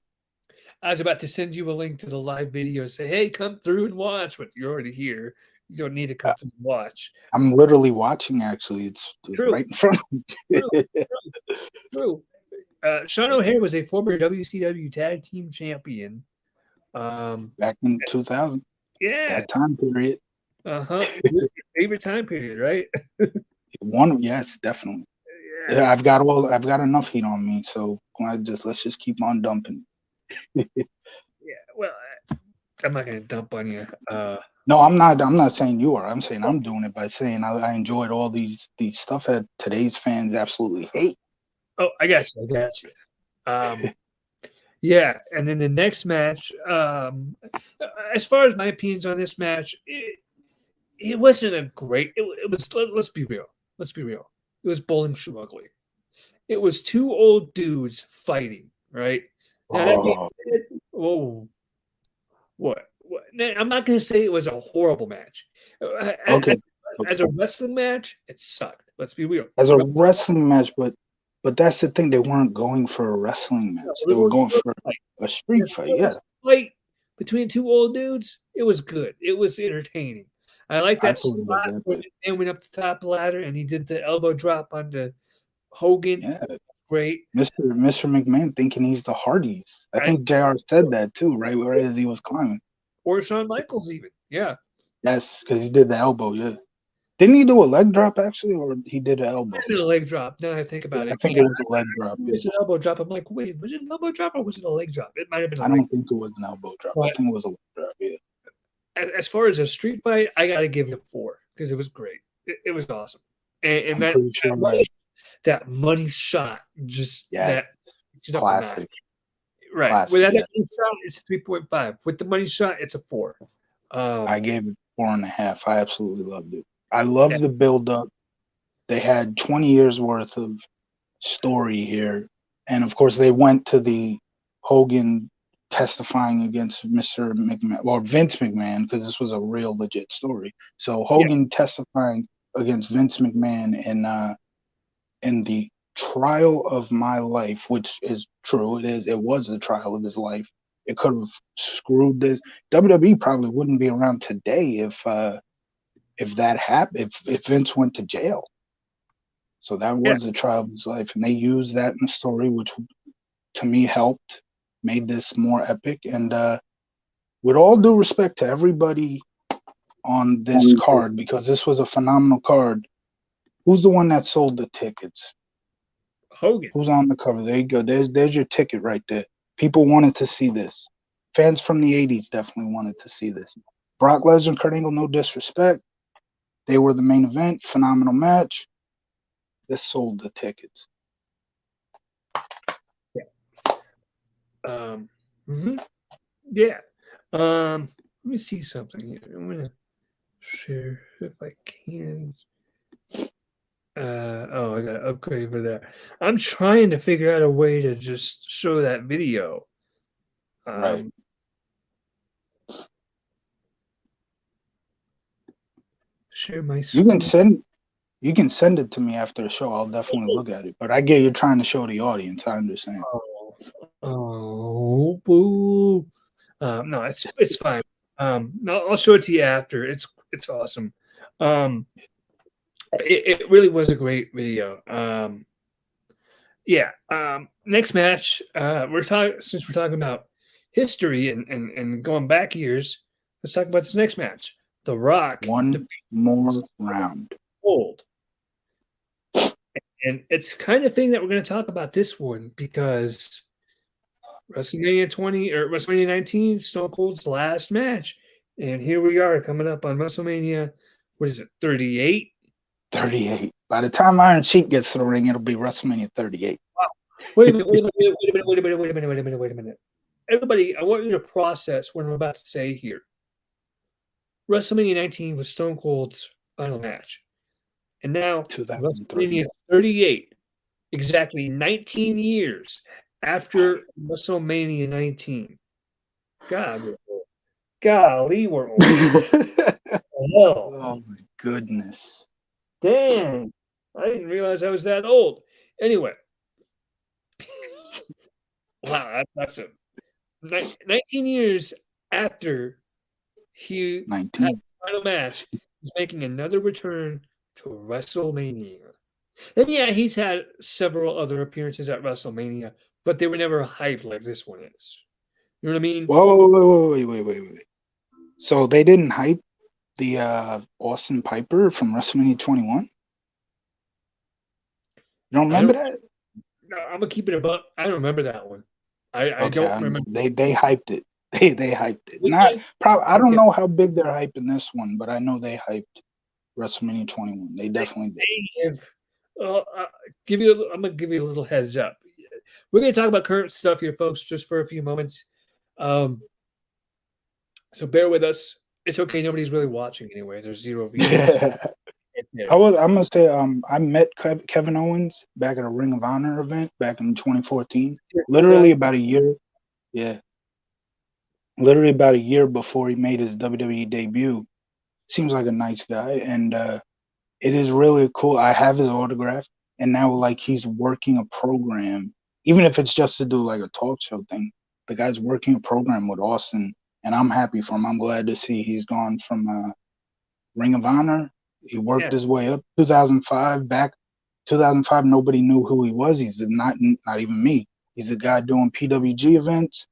Speaker 1: I was about to send you a link to the live video and say, hey, come through and watch, but you're already here. You don't need to come through and watch.
Speaker 2: I'm literally watching, actually. It's
Speaker 1: True.
Speaker 2: right in front of me.
Speaker 1: True. Sean O'Haire was a former WCW Tag Team Champion.
Speaker 2: Back in 2000.
Speaker 1: Yeah.
Speaker 2: That time period.
Speaker 1: Your favorite time period, right?
Speaker 2: Yes, definitely.
Speaker 1: Yeah.
Speaker 2: Yeah, I've got enough heat on me, so let's just keep on dumping.
Speaker 1: Yeah. Well, I'm not gonna dump on you.
Speaker 2: No, I'm not saying you are. I'm saying I'm doing it by saying I enjoyed all these stuff that today's fans absolutely hate.
Speaker 1: Oh, I got you. Yeah, and then the next match, as far as my opinions on this match, it wasn't a great. It was. Let's be real. It was bowling shoe ugly. It was two old dudes fighting. Right now, that being said, what? Now, I'm not going to say it was a horrible match.
Speaker 2: Okay.
Speaker 1: As a wrestling match, it sucked. Let's be real.
Speaker 2: As a wrestling match, but that's the thing. They weren't going for a wrestling match. They were going for a street fight. Yeah.
Speaker 1: Fight between two old dudes. It was good. It was entertaining. I like that spot when the man went up the top ladder and he did the elbow drop onto Hogan.
Speaker 2: Yeah.
Speaker 1: Great.
Speaker 2: Mr. McMahon thinking he's the Hardys. I think JR said that too, right? Whereas he was climbing.
Speaker 1: Or Shawn Michaels even. Yeah.
Speaker 2: Yes, because he did the elbow, yeah. Didn't he do a leg drop actually, or he did an elbow?
Speaker 1: He did a leg drop. Now I think about it.
Speaker 2: I think it was a leg drop.
Speaker 1: It's an elbow drop. I'm like, wait, was it an elbow drop or was it a leg drop? It might have been.
Speaker 2: I don't think it was an elbow drop. I think it was a leg drop. Yeah.
Speaker 1: As far as a street fight, I got to give it a 4 because it was great. It was awesome, and that money shot, just that
Speaker 2: classic.
Speaker 1: Right. Classic, without that money shot, it's 3.5. With the money shot, it's a 4.
Speaker 2: I gave it 4.5. I absolutely loved it. I love the build up. They had 20 years worth of story here. And of course they went to the Hogan testifying against Mr. McMahon or Vince McMahon, because this was a real legit story. So Hogan testifying against Vince McMahon in the trial of my life, which is true. It was the trial of his life. It could have screwed this. WWE probably wouldn't be around today if that happened, if Vince went to jail. So that was the trial of his life. And they used that in the story, which to me helped, made this more epic. And with all due respect to everybody on this card, because this was a phenomenal card, who's the one that sold the tickets?
Speaker 1: Hogan.
Speaker 2: Who's on the cover? There you go. There's your ticket right there. People wanted to see this. Fans from the 80s definitely wanted to see this. Brock Lesnar, Kurt Angle, no disrespect. They were the main event. Phenomenal match. This sold the tickets.
Speaker 1: Yeah. Let me see something here. I'm gonna share if I can. I got to upgrade for that. I'm trying to figure out a way to just show that video.
Speaker 2: Right.
Speaker 1: Share my screen.
Speaker 2: You can send it to me after the show. I'll definitely look at it. But I get you're trying to show the audience. I understand.
Speaker 1: Oh, boo. No, it's fine. No, I'll show it to you after. It's awesome. It really was a great video. Next match. Since we're talking about history and going back years, let's talk about this next match. The Rock.
Speaker 2: One more round.
Speaker 1: Old. And it's kind of thing that we're going to talk about this one because WrestleMania 20 or WrestleMania 19, Stone Cold's last match. And here we are coming up on WrestleMania, what is it, 38?
Speaker 2: 38. By the time Iron Sheik gets to the ring, it'll be WrestleMania 38.
Speaker 1: Wow. Wait a minute. Everybody, I want you to process what I'm about to say here. WrestleMania 19 was Stone Cold's final match. And now WrestleMania 38, exactly 19 years after WrestleMania 19. God, we're old. Golly, we're old.
Speaker 2: Oh my goodness.
Speaker 1: Dang. I didn't realize I was that old. Anyway. Wow, that's a 19 years after he had
Speaker 2: 19.
Speaker 1: his final match, he's making another return to WrestleMania. And yeah, he's had several other appearances at WrestleMania, but they were never hyped like this one is. You know what I mean?
Speaker 2: Whoa. So they didn't hype the Austin Piper from WrestleMania 21? You don't
Speaker 1: I
Speaker 2: remember
Speaker 1: don't.
Speaker 2: that?
Speaker 1: I'm gonna keep it above. I don't remember that one. I
Speaker 2: Okay,
Speaker 1: don't
Speaker 2: I
Speaker 1: remember.
Speaker 2: understand. They hyped it. They hyped it. Not
Speaker 1: Okay.
Speaker 2: probably. I don't
Speaker 1: Okay.
Speaker 2: know how big they're hyping this one, but I know they hyped WrestleMania 21. They definitely did.
Speaker 1: They have. Give you. I'm gonna give you a little heads up. We're gonna talk about current stuff here, folks, just for a few moments. Um, so bear with us. It's okay. Nobody's really watching anyway. There's 0 views.
Speaker 2: I'm gonna say I met Kevin Owens back at a Ring of Honor event back in 2014. Literally about a year. Yeah. Literally about a year before he made his WWE debut. Seems like a nice guy, and it is really cool. I have his autograph, and now like he's working a program, even if it's just to do like a talk show thing. The guy's working a program with Austin, and I'm happy for him. I'm glad to see he's gone from Ring of Honor. He worked his way up. 2005 back. 2005, nobody knew who he was. He's not even me. He's a guy doing PWG events.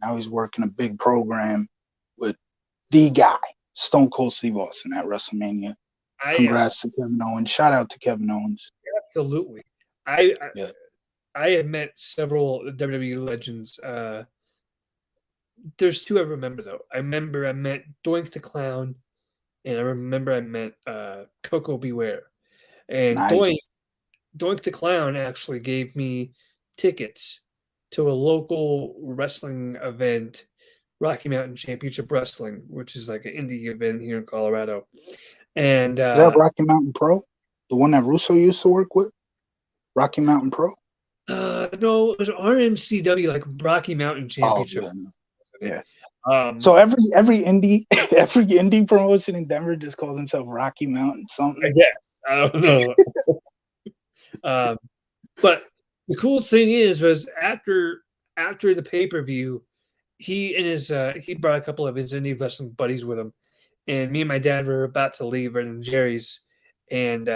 Speaker 2: Now he's working a big program with the guy, Stone Cold Steve Austin at WrestleMania. Congrats to Kevin Owens. Shout out to Kevin Owens.
Speaker 1: Absolutely. I have met several WWE legends. There's two I remember though. I remember I met Doink the Clown, and I remember I met Coco Beware. And
Speaker 2: Nice.
Speaker 1: Doink the Clown actually gave me tickets to a local wrestling event, Rocky Mountain Championship Wrestling, which is like an indie event here in Colorado. And
Speaker 2: Is that Rocky Mountain Pro? The one that Russo used to work with? Rocky Mountain Pro?
Speaker 1: no, it was RMCW, like Rocky Mountain Championship.
Speaker 2: Yeah. So every indie every indie promotion in Denver just calls himself Rocky Mountain something.
Speaker 1: I guess. I don't know. But the coolest thing was after the pay-per-view, he and his he brought a couple of his indie wrestling buddies with him, and me and my dad were about to leave Red and Jerry's, and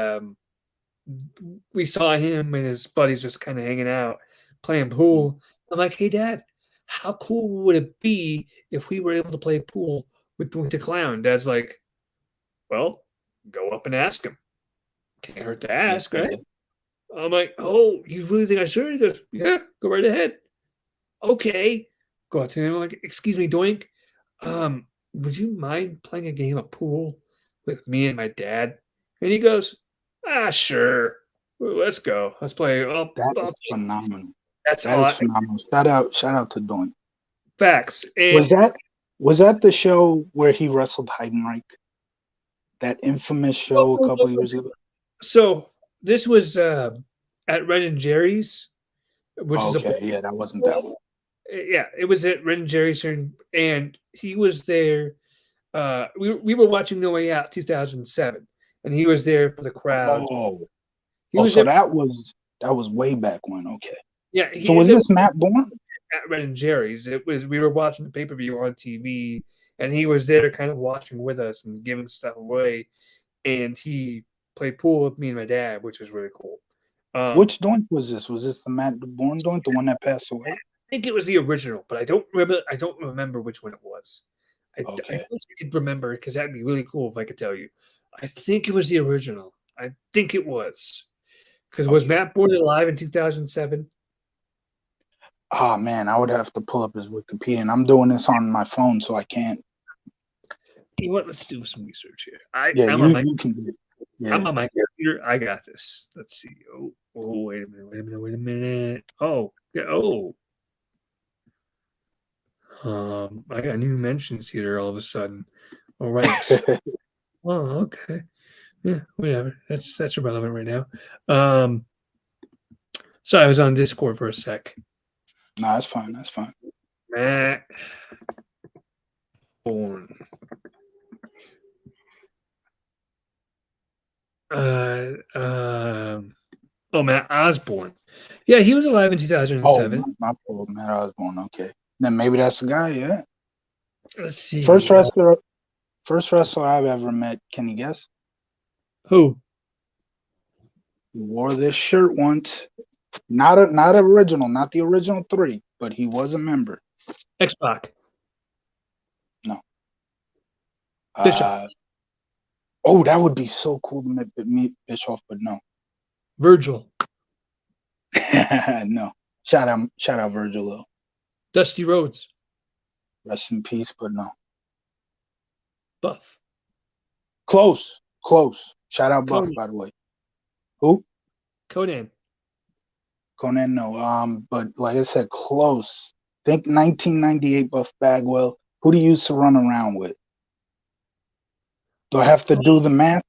Speaker 1: we saw him and his buddies just kind of hanging out, playing pool. I'm like, hey, Dad, how cool would it be if we were able to play pool with the Clown? Dad's like, well, go up and ask him. Can't hurt to ask, right? I'm like, oh, you really think I should? He goes, yeah, go right ahead. Okay. Go out to him. I'm like, excuse me, Doink. Would you mind playing a game of pool with me and my dad? And he goes, sure. Let's go. Let's play.
Speaker 2: That is phenomenal.
Speaker 1: That's
Speaker 2: that is phenomenal. Shout out to Doink.
Speaker 1: Facts.
Speaker 2: And was that the show where he wrestled Heidenreich? That infamous show a couple years ago?
Speaker 1: So this was at Red and Jerry's, which is
Speaker 2: that wasn't that one.
Speaker 1: Yeah, it was at Red and Jerry's, and he was there. We were watching No Way Out 2007, and he was there for the crowd.
Speaker 2: So that was way back when. Okay.
Speaker 1: Yeah.
Speaker 2: So was this Matt Bourne?
Speaker 1: At Red and Jerry's, we were watching the pay-per-view on TV, and he was there kind of watching with us and giving stuff away, and he played pool with me and my dad, which was really cool.
Speaker 2: Which Doink was this? Was this the Matt Bourne Doink, the one that passed away?
Speaker 1: I think it was the original, but I don't remember which one it was. I wish I could remember, because that'd be really cool if I could tell you. I think it was the original. I think it was. Because was Matt Bourne alive in 2007?
Speaker 2: Oh man, I would have to pull up his Wikipedia, and I'm doing this on my phone, so I can't.
Speaker 1: You know what? Let's do some research here.
Speaker 2: You can do it. Yeah.
Speaker 1: I'm on my computer. I got this. Let's see. Oh, wait a minute. Oh, yeah. Oh. I got new mentions here all of a sudden. All right. Oh, okay. Yeah, whatever. That's irrelevant right now. So I was on Discord for a sec.
Speaker 2: No, that's fine. That's fine.
Speaker 1: Matt Bourne. Matt Osborne. Yeah, he was alive in
Speaker 2: Oh,
Speaker 1: 2007.
Speaker 2: my fault, Matt Osborne. Okay, then maybe that's the guy. Yeah,
Speaker 1: Let's see.
Speaker 2: first wrestler, first wrestler I've ever met. Can you guess?
Speaker 1: Who?
Speaker 2: He wore this shirt once. Not original, not the original three, but he was a member.
Speaker 1: X-Pac.
Speaker 2: No.
Speaker 1: Bishop.
Speaker 2: Oh, that would be so cool to meet Bischoff, but no.
Speaker 1: Virgil.
Speaker 2: No. Shout out Virgil though.
Speaker 1: Dusty Rhodes.
Speaker 2: Rest in peace, but no.
Speaker 1: Buff.
Speaker 2: Close. Shout out Buff,
Speaker 1: Conan.
Speaker 2: by the way. Who?
Speaker 1: Conan.
Speaker 2: Conan, no. But like I said, close. Think 1998 Buff Bagwell. Who do you used to run around with? Do I have to do the math?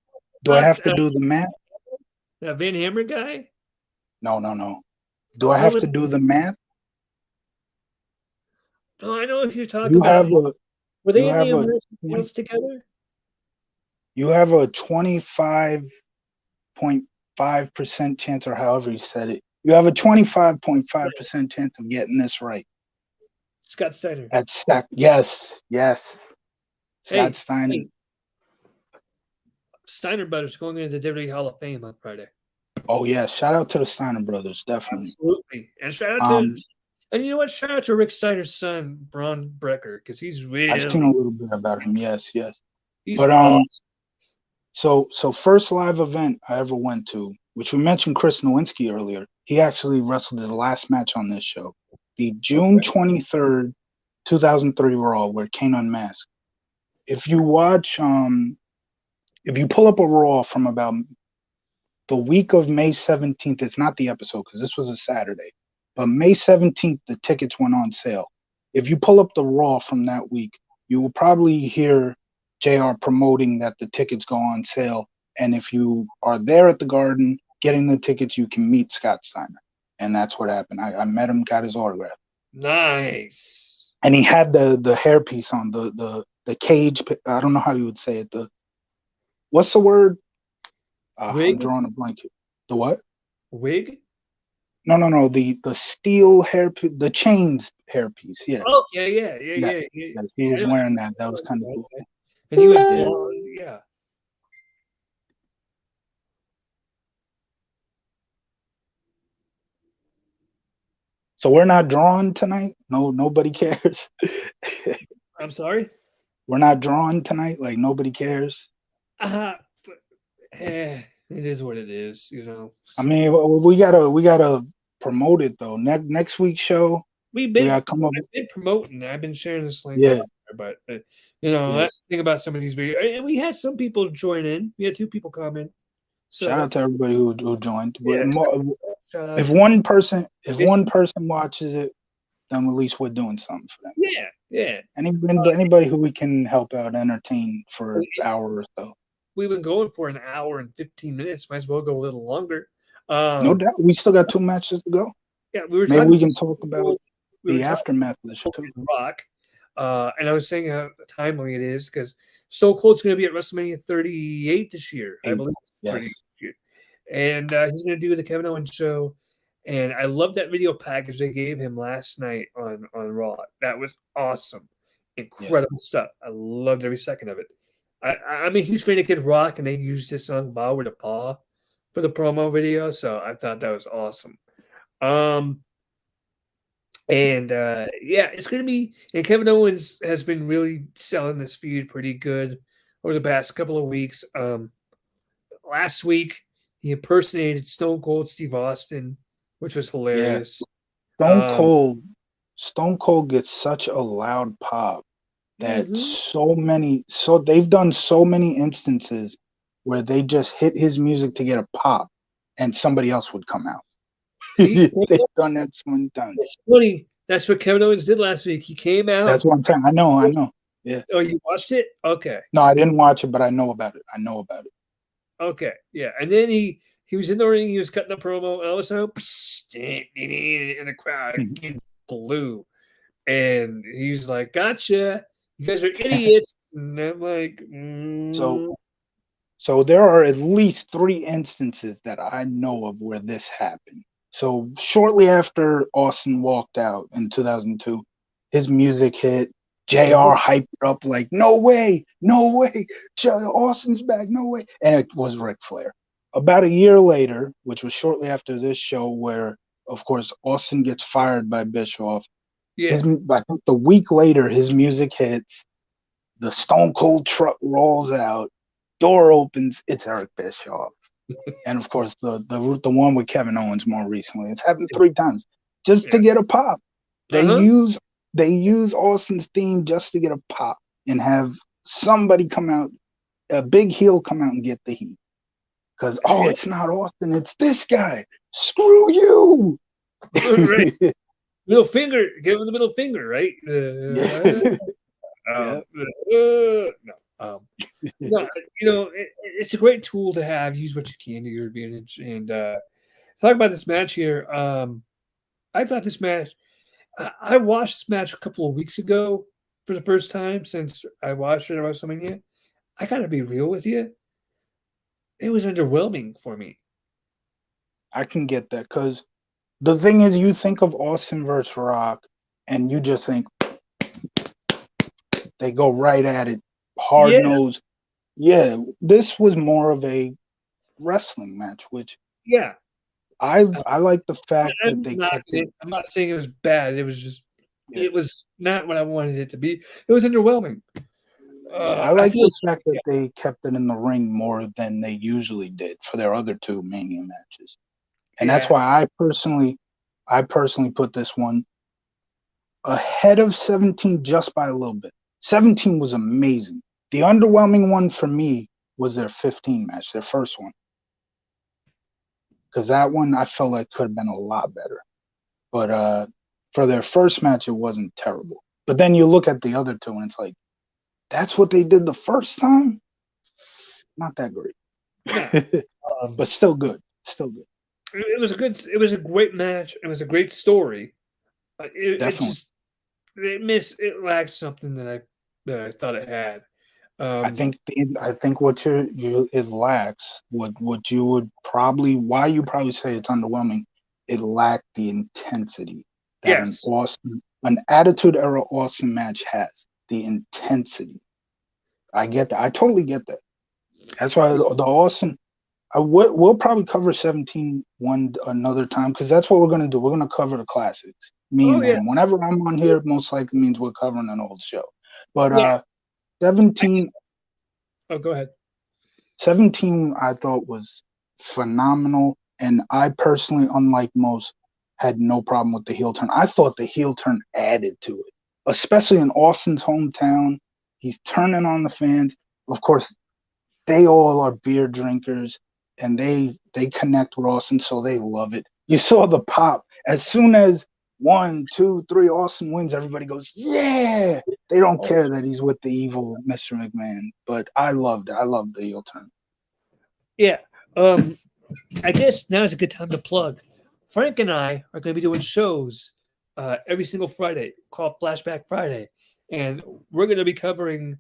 Speaker 1: Not that Van Hammer guy?
Speaker 2: No. Do I have to do the math?
Speaker 1: Oh, I know if you're talking
Speaker 2: You
Speaker 1: about.
Speaker 2: have a.
Speaker 1: Were they
Speaker 2: You
Speaker 1: in
Speaker 2: have
Speaker 1: the
Speaker 2: a.
Speaker 1: American Fields together?
Speaker 2: You have a 25.5% chance, or however you said it. You have a 25.5% chance of getting this right.
Speaker 1: Scott Steiner.
Speaker 2: That's yes. Scott Steiner.
Speaker 1: Hey. Steiner brothers going into the WWE Hall of Fame on Friday.
Speaker 2: Oh yeah, shout out to the Steiner brothers, definitely.
Speaker 1: Absolutely, and shout out to, and you know what? Shout out to Rick Steiner's son, Braun Brecker, because he's really.
Speaker 2: I've seen a little bit about him. Yes.
Speaker 1: He's
Speaker 2: but
Speaker 1: awesome.
Speaker 2: So first live event I ever went to, which we mentioned Chris Nowinski earlier. He actually wrestled his last match on this show, the June 23rd, 2003 Raw, where Kane unmasked. If you watch, if you pull up a Raw from about the week of May 17th, it's not the episode because this was a Saturday, but May 17th, the tickets went on sale. If you pull up the Raw from that week, you will probably hear JR promoting that the tickets go on sale. And if you are there at the Garden getting the tickets, you can meet Scott Steiner. And that's what happened. I met him, got his autograph.
Speaker 1: Nice.
Speaker 2: And he had the hairpiece on, the cage. I don't know how you would say it. What's the word? I'm drawing a blanket. The what?
Speaker 1: Wig?
Speaker 2: No. The steel hairpiece, the chains hairpiece. Yeah.
Speaker 1: Oh yeah.
Speaker 2: Yes, he was wearing that. That was kind of cool.
Speaker 1: And he was blonde. Yeah.
Speaker 2: So we're not drawing tonight. No, nobody cares.
Speaker 1: I'm sorry.
Speaker 2: We're not drawing tonight. Like nobody cares.
Speaker 1: It is what it is, you know.
Speaker 2: I mean, we gotta promote it though. Next week's show,
Speaker 1: I've been promoting. I've been sharing this link.
Speaker 2: Yeah.
Speaker 1: But you know, that's the thing about some of these videos. And we had some people join in. We had 2 people come in. So
Speaker 2: shout out to everybody who joined.
Speaker 1: Yeah,
Speaker 2: if one person watches it, then at least we're doing something for them.
Speaker 1: Yeah.
Speaker 2: Anybody who we can help out, entertain for an hour or so.
Speaker 1: We've been going for an hour and 15 minutes. Might as well go a little longer.
Speaker 2: No doubt. We still got 2 matches to go.
Speaker 1: Yeah,
Speaker 2: maybe we can talk about the aftermath of the show too.
Speaker 1: Rock. And I was saying how timely it is because Stone Cold's going to be at WrestleMania 38 this year. I believe it's 38 this year. And he's going to do the Kevin Owens show. And I love that video package they gave him last night on Raw. That was awesome. Incredible stuff. I loved every second of it. I mean, he's fan of Kid Rock, and they used his song "Bow with a Paw" for the promo video, so I thought that was awesome. It's going to be. And Kevin Owens has been really selling this feud pretty good over the past couple of weeks. Last week he impersonated Stone Cold Steve Austin, which was hilarious.
Speaker 2: Yeah. Stone Cold gets such a loud pop that they've done so many instances where they just hit his music to get a pop and somebody else would come out. They've done that so many times.
Speaker 1: It's funny. That's what Kevin Owens did last week. He came out.
Speaker 2: That's what I'm saying. I know. Yeah.
Speaker 1: Oh, you watched it? Okay.
Speaker 2: No, I didn't watch it, but I know about it.
Speaker 1: Okay. Yeah. And then he was in the ring. He was cutting the promo. And all of a sudden, in the crowd gets blue. And he's like, "Gotcha. You guys are idiots." And I'm like,
Speaker 2: So there are at least 3 instances that I know of where this happened. So shortly after Austin walked out in 2002, his music hit.
Speaker 1: Uh-huh.
Speaker 2: JR hyped it up like, no way, no way, Austin's back, no way. And it was Ric Flair. About a year later, which was shortly after this show, where, of course, Austin gets fired by Bischoff,
Speaker 1: Yeah.
Speaker 2: I think the week later, his music hits. The Stone Cold truck rolls out, door opens, it's Eric Bischoff. And of course, the one with Kevin Owens more recently. It's happened 3 times just to
Speaker 1: Yeah.
Speaker 2: get a pop. They
Speaker 1: Uh-huh.
Speaker 2: use Austin's theme just to get a pop and have somebody come out, a big heel come out and get the heat. Because
Speaker 1: Yeah.
Speaker 2: it's not Austin, it's this guy. Screw you.
Speaker 1: Right. Middle finger. Give him the middle finger, right?
Speaker 2: Yeah. Yeah.
Speaker 1: No. No, it's a great tool to have. Use what you can to your advantage. And talk about this match here. I thought this match. I watched this match a couple of weeks ago for the first time since I watched it at WrestleMania. I gotta be real with you. It was underwhelming for me.
Speaker 2: I can get that because the thing is, you think of Austin versus Rock, and you just think they go right at it, hard
Speaker 1: Yeah,
Speaker 2: nose. Yeah, this was more of a wrestling match, which
Speaker 1: yeah.
Speaker 2: I like the fact that
Speaker 1: I'm
Speaker 2: they
Speaker 1: not
Speaker 2: kept it.
Speaker 1: I'm not saying it was bad. It was just
Speaker 2: Yeah,
Speaker 1: it was not what I wanted it to be. It was underwhelming.
Speaker 2: yeah, I
Speaker 1: I
Speaker 2: like
Speaker 1: feel
Speaker 2: the fact that they kept it in the ring more than they usually did for their other 2 Mania matches, and that's
Speaker 1: yeah,
Speaker 2: why I personally put this one ahead of 17 just by a little bit. 17 was amazing. The underwhelming one for me was their 15 match, their first one, because that one I felt like could have been a lot better. But for their first match, it wasn't terrible. But then you look at the other two, and it's like, that's what they did the first time. Not that
Speaker 1: no.
Speaker 2: great,
Speaker 1: Um,
Speaker 2: but still good. Still good.
Speaker 1: it was a great match. It was a great story. It
Speaker 2: Definitely.
Speaker 1: just it lacks something that I thought it had. Um,
Speaker 2: I think what you it lacks, what you would probably, why you probably say it's underwhelming, it lacked the intensity that
Speaker 1: yes.
Speaker 2: an Attitude Era Austin match has. The intensity. I get that. I totally get that. That's why the Austin. We'll probably cover 17 one another time because that's what we're gonna do. We're gonna cover the classics. Me
Speaker 1: Oh
Speaker 2: and
Speaker 1: yeah.
Speaker 2: him. Whenever I'm on here, most likely means we're covering an old show. But
Speaker 1: Yeah.
Speaker 2: 17
Speaker 1: Oh, go ahead.
Speaker 2: 17 I thought was phenomenal. And I personally, unlike most, had no problem with the heel turn. I thought the heel turn added to it, especially in Austin's hometown. He's turning on the fans. Of course, they all are beer drinkers and they connect with Austin, so they love it. You saw the pop. As soon as 1, 2, 3 Austin wins, everybody goes, yeah. They don't
Speaker 1: Oh,
Speaker 2: care that he's with the evil Mr. McMahon. But I loved it. I loved the heel turn.
Speaker 1: yeah. I guess now is a good time to plug. Frank and I are going to be doing shows every single Friday called Flashback Friday, and we're going to be covering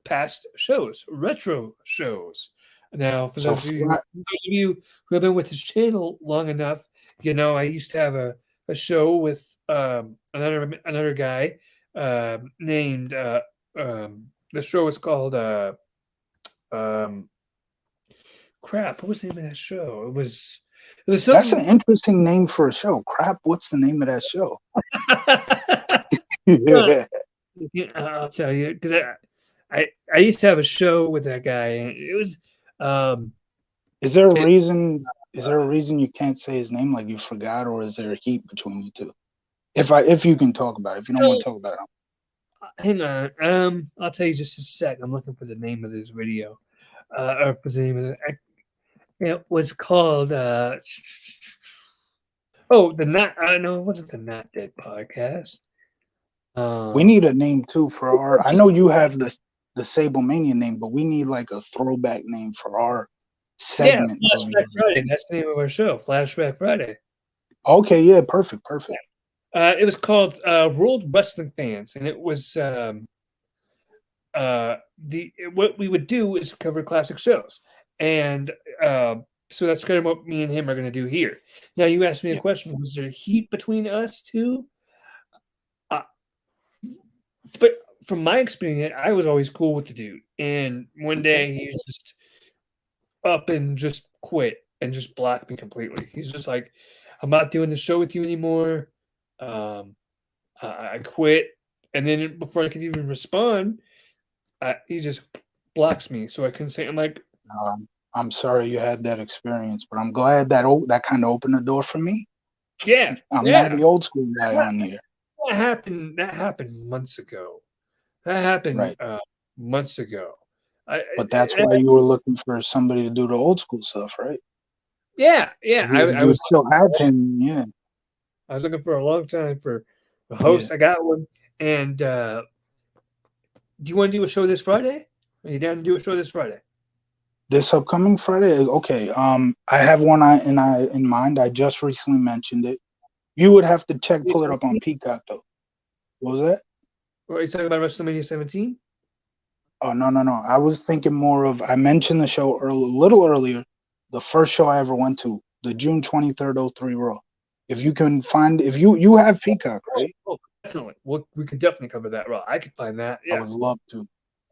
Speaker 1: past shows, retro shows. Now, for
Speaker 2: So
Speaker 1: those of you who have been with this channel long enough, I used to have a show with another guy named the show was called um, crap. What was the name of that show? It was
Speaker 2: that's an
Speaker 1: something.
Speaker 2: interesting name for a show. Crap, what's the name of that show?
Speaker 1: No,
Speaker 2: Yeah.
Speaker 1: I'll tell you because I used to have a show with that guy. And it was um
Speaker 2: Is there a
Speaker 1: it,
Speaker 2: reason? Is there a reason you can't say his name, like you forgot, or is there a heat between you two? If you can talk about it, if you don't want
Speaker 1: no,
Speaker 2: to talk about it,
Speaker 1: hang on. I'll tell you just a sec. I'm looking for the name of this video. Or for the name of it was called oh, the not no, it wasn't the Not Dead podcast.
Speaker 2: we
Speaker 1: Um
Speaker 2: need a name too for our. I know you have the Sablemania name, but we need like a throwback name for our
Speaker 1: yeah,
Speaker 2: segment that we
Speaker 1: Flashback
Speaker 2: do.
Speaker 1: Friday. That's the name of our show, Flashback Friday.
Speaker 2: Okay, yeah, perfect, perfect.
Speaker 1: It was called World Wrestling Fans, and it was what we would do is cover classic shows, and so that's kind of what me and him are going to do here. Now, you asked me a
Speaker 2: Yeah.
Speaker 1: question: was there heat between us two? Uh, but from my experience, I was always cool with the dude, and one day he's just up and just quit and just blocked me completely. He's just like, "I'm not doing the show with you anymore. Um, I quit." And then before I could even respond, he just blocks me, so I couldn't say. I'm like,
Speaker 2: I'm sorry you had that experience, but I'm glad that kind of opened the door for me.
Speaker 1: yeah,
Speaker 2: I'm now
Speaker 1: yeah.
Speaker 2: the old school guy
Speaker 1: That,
Speaker 2: on here.
Speaker 1: that happened. That happened months ago. That happened
Speaker 2: Right.
Speaker 1: months ago.
Speaker 2: But that's why you were looking for somebody to do the old school stuff, right?
Speaker 1: Yeah. I
Speaker 2: You
Speaker 1: was
Speaker 2: still have him, yeah.
Speaker 1: I was looking for a long time for a
Speaker 2: Yeah.
Speaker 1: host. I got one. And do you want to do a show this Friday? Are you down to do a show this Friday?
Speaker 2: This upcoming Friday, okay. I have one in mind. I just recently mentioned it. You would have to pull it up on Peacock though. What was that?
Speaker 1: Or are you talking about WrestleMania 17?
Speaker 2: Oh no. I was thinking more of. I mentioned the show a little earlier. The first show I ever went to, the June 23rd 03 Raw. If you can find, if you have Peacock, right?
Speaker 1: Definitely. We could definitely cover that raw. I could find that.
Speaker 2: I
Speaker 1: Yeah.
Speaker 2: would love to.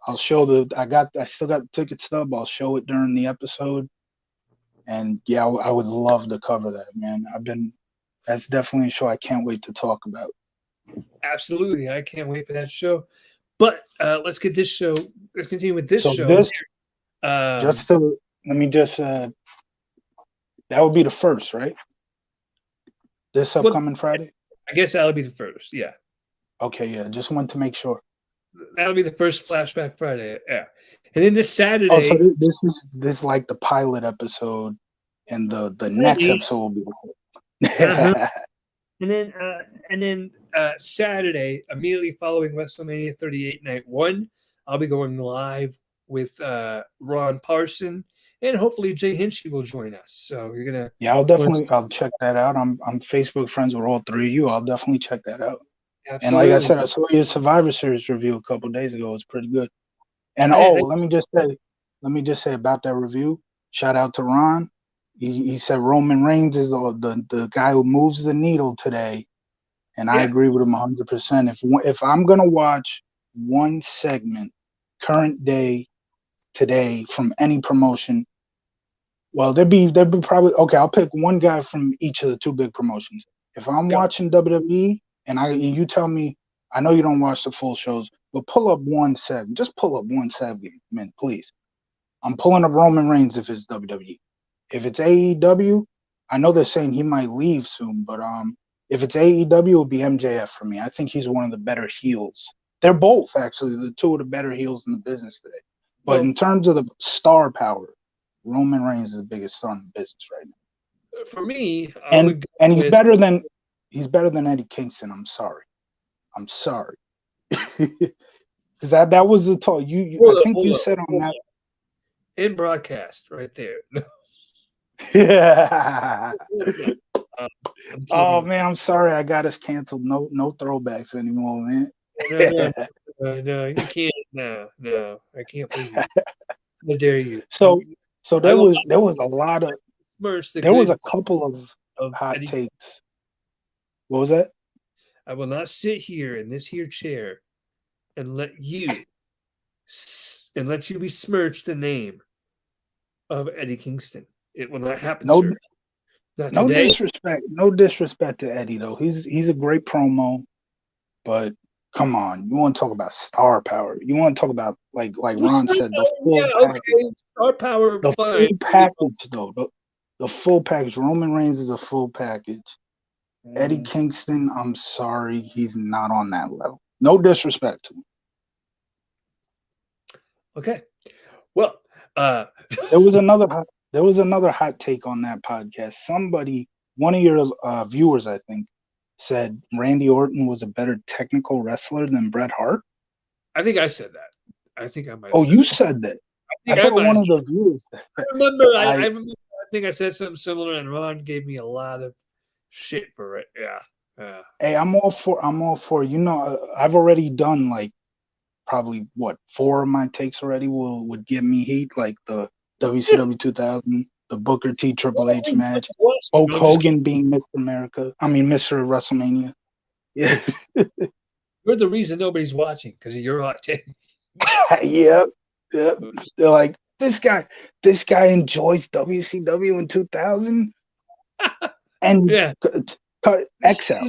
Speaker 2: I'll show I still got the ticket stub. I'll show it during the episode. And yeah, I would love to cover that, man. That's definitely a show I can't wait to talk about.
Speaker 1: Absolutely. I can't wait for that show. But let's continue with this
Speaker 2: So
Speaker 1: show.
Speaker 2: just to, let me just, that would be the first, right? This upcoming Friday?
Speaker 1: I guess that'll be the first. Yeah.
Speaker 2: Okay, yeah. Just wanted to make sure.
Speaker 1: That'll be the first Flashback Friday. Yeah. And then this Saturday.
Speaker 2: Oh, so this like the pilot episode, and the next episode will be the
Speaker 1: And then Saturday, immediately following WrestleMania 38 Night 1, I'll be going live with Ron Parson, and hopefully Jay Hinchy will join us. So you're gonna
Speaker 2: I'll check that out. I'm Facebook friends with all three of you. I'll definitely check that out.
Speaker 1: Absolutely.
Speaker 2: And like I said, I saw your Survivor Series review a couple days ago. It's pretty good. And let me just say about that review. Shout out to Ron. He said Roman Reigns is the guy who moves the needle today, and I agree with him 100%. If I'm gonna watch one segment, current day, today from any promotion, well, there'd be probably okay. I'll pick one guy from each of the two big promotions. If I'm watching WWE and you tell me, I know you don't watch the full shows, but pull up one segment. Just pull up one segment, please. I'm pulling up Roman Reigns if it's WWE. If it's AEW, I know they're saying he might leave soon, but if it's AEW, it'll be MJF for me. I think he's one of the better heels. They're both actually the two of the better heels in the business today. But in terms of the star power, Roman Reigns is the biggest star in the business right now.
Speaker 1: For me,
Speaker 2: and he's better than Eddie Kingston. I'm sorry, because that was the talk. I think you said on that
Speaker 1: in broadcast right there.
Speaker 2: Yeah. Oh man, I'm sorry. I got us canceled. No throwbacks anymore, man.
Speaker 1: No, you can't. No, I can't believe it. How dare you?
Speaker 2: So there was a lot of there was a couple of hot takes. What was that?
Speaker 1: I will not sit here in this here chair and let you besmirch the name of Eddie Kingston. It will not happen, sir.
Speaker 2: No disrespect to Eddie though. He's a great promo, but come on, you want to talk about star power? You want to talk about like Ron said, the full package.
Speaker 1: Star power,
Speaker 2: the
Speaker 1: fine.
Speaker 2: Full package though. The full package. Roman Reigns is a full package. Eddie Kingston, I'm sorry, he's not on that level. No disrespect to him.
Speaker 1: Okay. Well,
Speaker 2: there was another hot take on that podcast. One of your viewers, I think, said Randy Orton was a better technical wrestler than Bret Hart.
Speaker 1: I think I said that. I think I might.
Speaker 2: You said that. I thought one of the viewers.
Speaker 1: I remember. I remember. I think I said something similar, and Ron gave me a lot of shit for it. Yeah.
Speaker 2: Hey, I'm all for. You know, I've already done like probably what 4 of my takes already would give me heat, like the WCW 2000, the Booker T Triple H match, Hulk Hogan being Mr. America. I mean Mr. WrestleMania. Yeah,
Speaker 1: You're the reason nobody's watching because of your hot take.
Speaker 2: yeah. They're like this guy enjoys WCW in 2000 and
Speaker 1: Yeah.
Speaker 2: cut XL.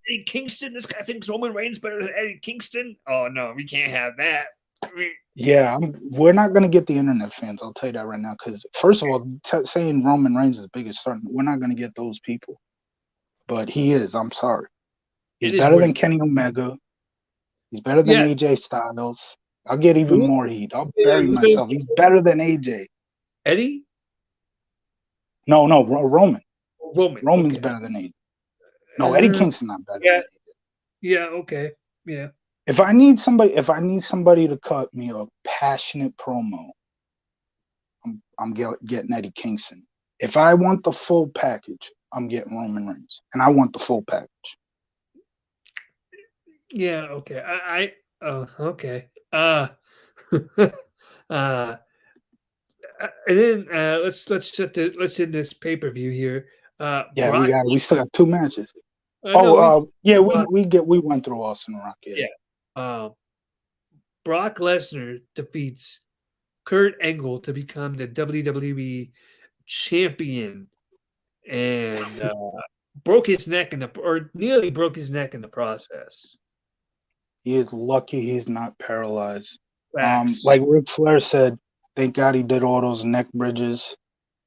Speaker 1: Eddie Kingston. This guy thinks Roman Reigns better than Eddie Kingston. Oh no, we can't have that.
Speaker 2: Yeah, we're not gonna get the internet fans. I'll tell you that right now. Because first of all, saying Roman Reigns is the biggest star, we're not gonna get those people. But he is. I'm sorry. He's better than Kenny Omega. He's better than AJ Styles. I'll get even more heat. I'll bury myself. He's better than AJ.
Speaker 1: Eddie?
Speaker 2: No, Roman. Roman's
Speaker 1: okay.
Speaker 2: better than AJ. No, Eddie Kingston not better.
Speaker 1: Yeah. Yeah. Okay. Yeah.
Speaker 2: If I need somebody to cut me a passionate promo, I'm getting Eddie Kingston. If I want the full package, I'm getting Roman Reigns, and I want the full package.
Speaker 1: Yeah. Okay. Okay. And then let's end this pay-per-view here.
Speaker 2: Yeah, we still got 2 matches. We went through Austin Rock.
Speaker 1: Yeah. Brock Lesnar defeats Kurt Angle to become the WWE champion, and broke his neck nearly broke his neck in the process.
Speaker 2: He is lucky he's not paralyzed. Like Ric Flair said, thank God he did all those neck bridges,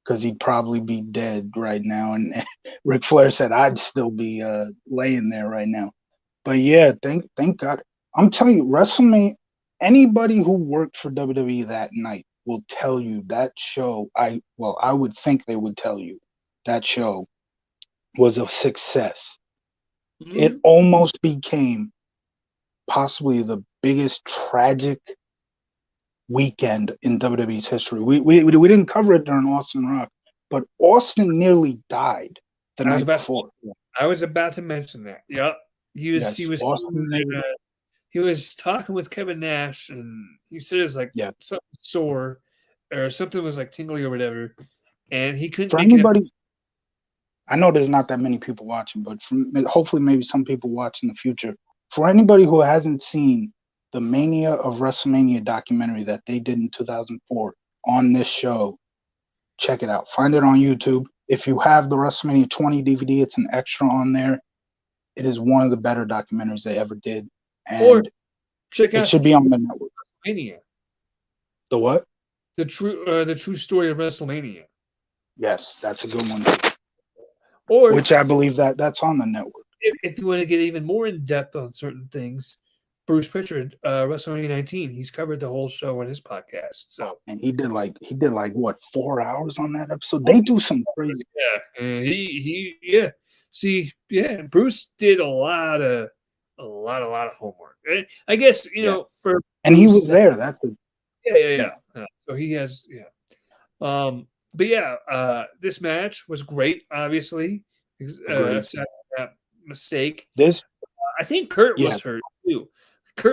Speaker 2: because he'd probably be dead right now. And Ric Flair said I'd still be laying there right now. But yeah, thank God. I'm telling you, WrestleMania, anybody who worked for WWE that night will tell you that show, I would think they would tell you that show was a success. Mm-hmm. It almost became possibly the biggest tragic weekend in WWE's history. We didn't cover it during Austin Rock, but Austin nearly died the night before.
Speaker 1: I was about to mention that. Yep. He was talking with Kevin Nash, and he said it was like something sore or something was like tingly or whatever, and he couldn't. For anybody,
Speaker 2: I know there's not that many people watching, but hopefully maybe some people watch in the future. For anybody who hasn't seen the Mania of WrestleMania documentary that they did in 2004 on this show, check it out. Find it on YouTube. If you have the WrestleMania 20 DVD, it's an extra on there. It is one of the better documentaries they ever did. And
Speaker 1: check out
Speaker 2: it should be on the network.
Speaker 1: WrestleMania.
Speaker 2: The what?
Speaker 1: The true story of WrestleMania.
Speaker 2: Yes, that's a good one. Which I believe that's on the network.
Speaker 1: If you want to get even more in depth on certain things, Bruce Pritchard, WrestleMania 19, he's covered the whole show on his podcast. So,
Speaker 2: and he did like what, 4 hours on that episode? They do some crazy.
Speaker 1: Yeah, and See, Bruce did a lot of homework. I guess for
Speaker 2: and Bruce, he was there. That's
Speaker 1: yeah. So he has but this match was great. Obviously, that mistake. I think Kurt was hurt too.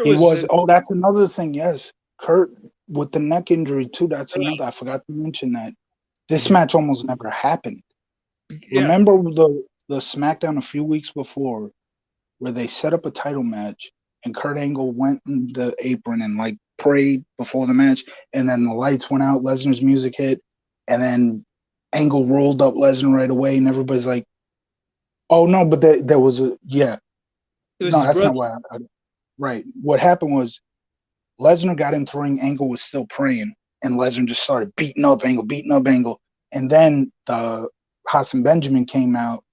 Speaker 2: He was. That's another thing. Yes, Kurt with the neck injury too. That's another. I forgot to mention that. This match almost never happened. Yeah. Remember the Smackdown a few weeks before, where they set up a title match, and Kurt Angle went in the apron and like prayed before the match, and then the lights went out, Lesnar's music hit, and then Angle rolled up Lesnar right away, and everybody's like, "Oh no!" But there was no, that's not why. Right. What happened was Lesnar got into the ring. Angle was still praying, and Lesnar just started beating up Angle, and then the Hassan Benjamin came out.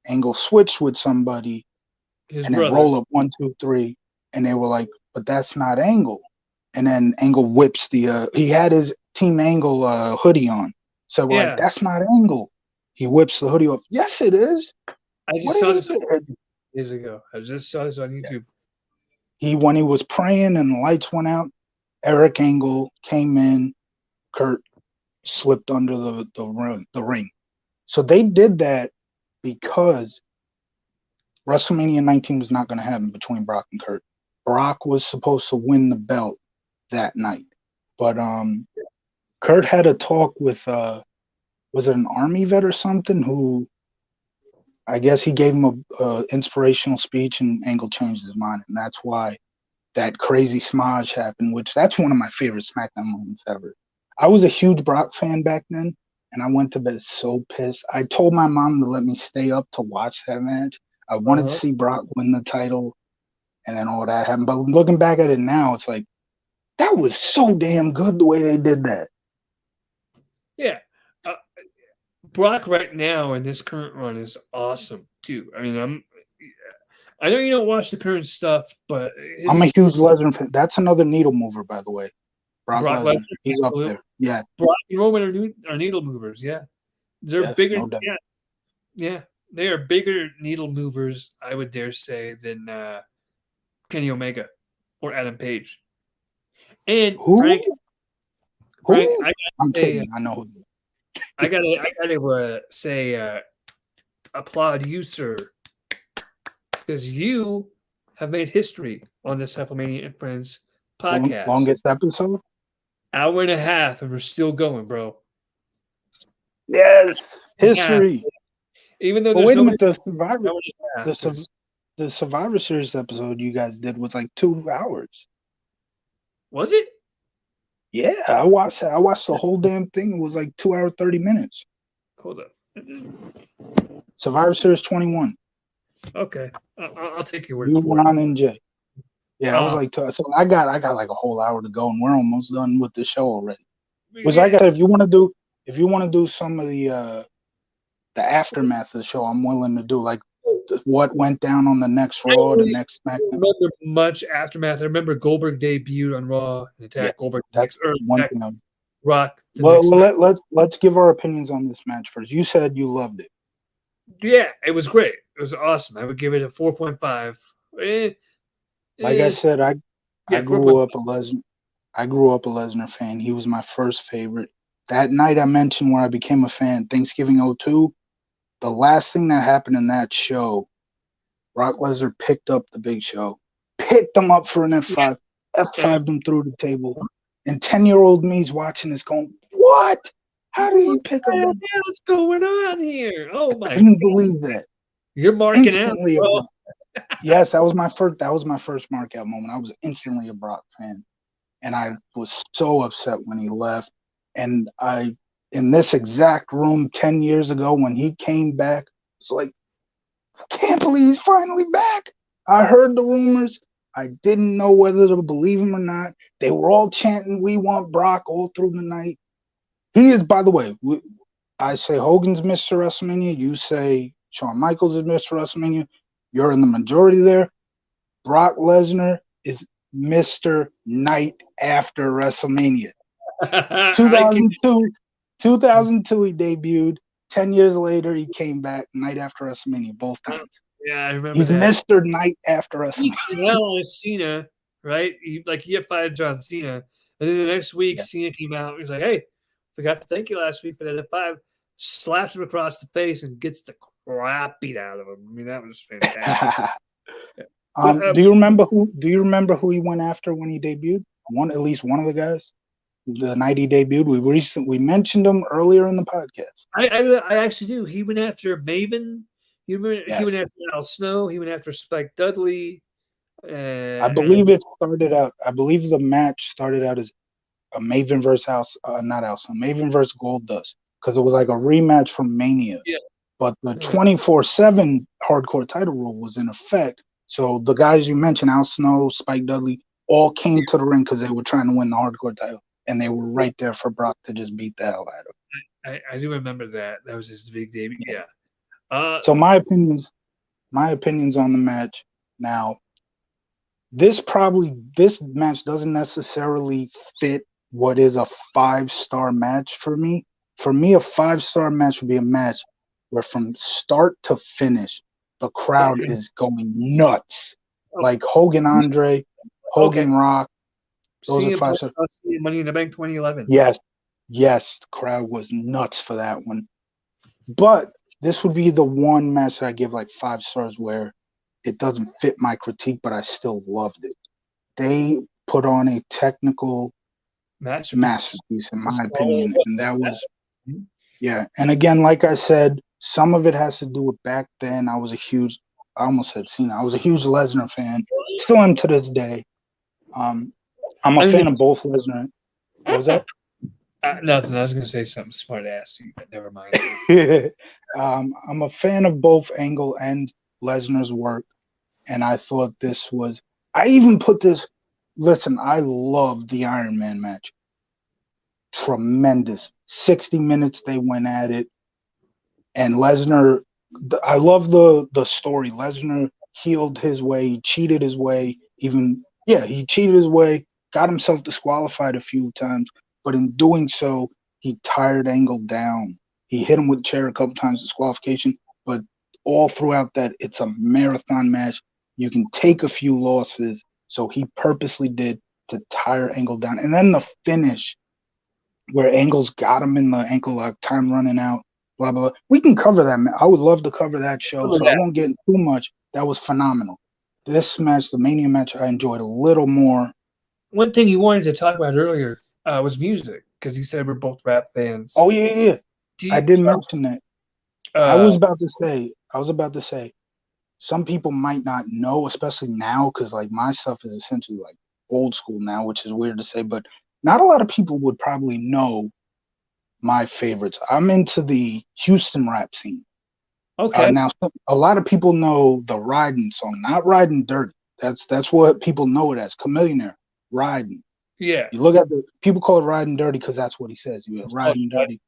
Speaker 2: Angle switched with somebody, and then roll up 1, 2, 3, and they were like, "But that's not Angle." And then Angle whips he had his Team Angle hoodie on, so we're like, "That's not Angle." He whips the hoodie off. Yes, it is.
Speaker 1: I just saw this years ago. I just saw this on YouTube.
Speaker 2: When he was praying and the lights went out, Eric Angle came in. Kurt slipped under the ring. So they did that because WrestleMania 19 was not going to happen between Brock and Kurt. Brock was supposed to win the belt that night, but Kurt had a talk with was it an army vet or something who I guess he gave him a inspirational speech, and Angle changed his mind, and that's why that crazy smudge happened. Which that's one of my favorite SmackDown moments ever. I was a huge Brock fan back then, and I went to bed so pissed. I told my mom to let me stay up to watch that match. I wanted to see Brock win the title, and then all that happened. But looking back at it now, it's like that was so damn good the way they did that.
Speaker 1: Yeah. Brock right now in this current run is awesome too. I mean, I know you don't watch the current stuff, but
Speaker 2: I'm a huge Lesnar fan. That's another needle mover, by the way. Brock Lesnar. He's
Speaker 1: absolutely.
Speaker 2: up there. Yeah.
Speaker 1: Brock and Roman are needle movers. Yeah, they're bigger.
Speaker 2: No doubt.
Speaker 1: Yeah, they are bigger needle movers, I would dare say, than Kenny Omega or Adam Page. And Frank,
Speaker 2: I'm kidding. I know who.
Speaker 1: I gotta say, applaud you, sir, because you have made history on this WrestleMania and Friends podcast.
Speaker 2: Longest episode?
Speaker 1: Hour and a half, and we're still going, bro.
Speaker 2: Yes, history.
Speaker 1: Yeah. Even though
Speaker 2: wait a minute, the Survivor Series episode you guys did was like 2 hours.
Speaker 1: Was it?
Speaker 2: Yeah, I watched it. I watched the whole damn thing. It was like 2 hours 30 minutes.
Speaker 1: Hold up.
Speaker 2: Survivor Series 21.
Speaker 1: Okay, I'll take your word
Speaker 2: you,
Speaker 1: for it.
Speaker 2: Ron, and Jay. Yeah, I was like, so I got like a whole hour to go, and we're almost done with the show already. Which I got. If you want to do some of the aftermath of the show, I'm willing to do like what went down on the next Raw, the next SmackDown.
Speaker 1: I don't remember much aftermath. I remember Goldberg debuted on Raw and attacked Goldberg.
Speaker 2: That's one thing.
Speaker 1: Rock.
Speaker 2: Well, let's give our opinions on this match first. You said you loved it.
Speaker 1: Yeah, it was great. It was awesome. I would give it a 4.5.
Speaker 2: Like I said, I grew up a Lesnar fan. He was my first favorite. That night I mentioned where I became a fan, Thanksgiving 2002, the last thing that happened in that show, Brock Lesnar picked up the Big Show, picked him up for an F5, F5'd him through the table, and 10-year-old me's watching this going, what? How did he pick him up?
Speaker 1: What's going on here? Oh my!
Speaker 2: I couldn't believe that.
Speaker 1: You're marking instantly out, bro.
Speaker 2: Yes, that was my first mark out moment. I was instantly a Brock fan, and I was so upset when he left. And in this exact room 10 years ago when he came back, it's like, I can't believe he's finally back. I heard the rumors. I didn't know whether to believe him or not. They were all chanting, "We want Brock" all through the night. He is, by the way, I say Hogan's Mr. WrestleMania. You say Shawn Michaels is Mr. WrestleMania. You're in the majority there. Brock Lesnar is Mr. Night After WrestleMania. 2002 he debuted. 10 years later, he came back Night After WrestleMania both times.
Speaker 1: Yeah, I remember
Speaker 2: He's
Speaker 1: that.
Speaker 2: Mr. Night After WrestleMania.
Speaker 1: Cena, right? He fired John Cena. And then the next week, Cena came out. He was like, hey, forgot to thank you last week for that F5. Slaps him across the face and gets the crap beat out of him. I mean, that was fantastic.
Speaker 2: Do you remember who he went after when he debuted? At least one of the guys. The night he debuted, we mentioned him earlier in the podcast.
Speaker 1: I actually do. He went after Maven. He went after Al Snow. He went after Spike Dudley.
Speaker 2: I believe the match started out as a Maven versus Maven versus Goldust, because it was like a rematch from Mania.
Speaker 1: Yeah.
Speaker 2: But the 24/7 hardcore title rule was in effect. So the guys you mentioned, Al Snow, Spike Dudley, all came to the ring because they were trying to win the hardcore title. And they were right there for Brock to just beat the hell out of him.
Speaker 1: I do remember that. That was his big debut. Yeah.
Speaker 2: So my opinions on the match. Now, this match doesn't necessarily fit what is a 5-star match for me. For me, a 5-star match would be a match where from start to finish, the crowd is going nuts. Like Hogan Andre, Hogan Rock. Those are 5 stars.
Speaker 1: Money in the Bank 2011.
Speaker 2: Yes, the crowd was nuts for that one. But this would be the one match that I give like 5 stars where it doesn't fit my critique, but I still loved it. they put on a technical masterpiece, in my opinion. And that was, yeah. And again, like I said, some of it has to do with back then. I almost said Cena. I was a huge Lesnar fan. Still am to this day. I'm a fan of both Lesnar. What was that?
Speaker 1: Nothing. I was going to say something smart assy, but never mind.
Speaker 2: I'm a fan of both Engel and Lesnar's work, and I thought this was. I even put this. Listen, I love the Iron Man match. Tremendous. 60 minutes they went at it, and Lesnar. I love the story. Lesnar healed his way, he cheated his way. He cheated his way. Got himself disqualified a few times, but in doing so, he tired Angle down. He hit him with a chair a couple times, disqualification. But all throughout that, it's a marathon match. You can take a few losses, so he purposely did to tire Angle down. And then the finish, where Angle's got him in the ankle lock, time running out, blah, blah, blah. We can cover that. I would love to cover that show, so I won't get into too much. That was phenomenal. This match, the Mania match, I enjoyed a little more.
Speaker 1: One thing you wanted to talk about earlier was music, because you said we're both rap fans.
Speaker 2: Oh, yeah. I did mention that. I was about to say, some people might not know, especially now, because like my stuff is essentially like old school now, which is weird to say, but not a lot of people would probably know my favorites. I'm into the Houston rap scene.
Speaker 1: Okay.
Speaker 2: Now, a lot of people know the Riding song, not Riding Dirty. That's what people know it as. Chameleonaire, Riding.
Speaker 1: Yeah.
Speaker 2: You look at people call it Riding Dirty because that's what he says. You Riding Dirty.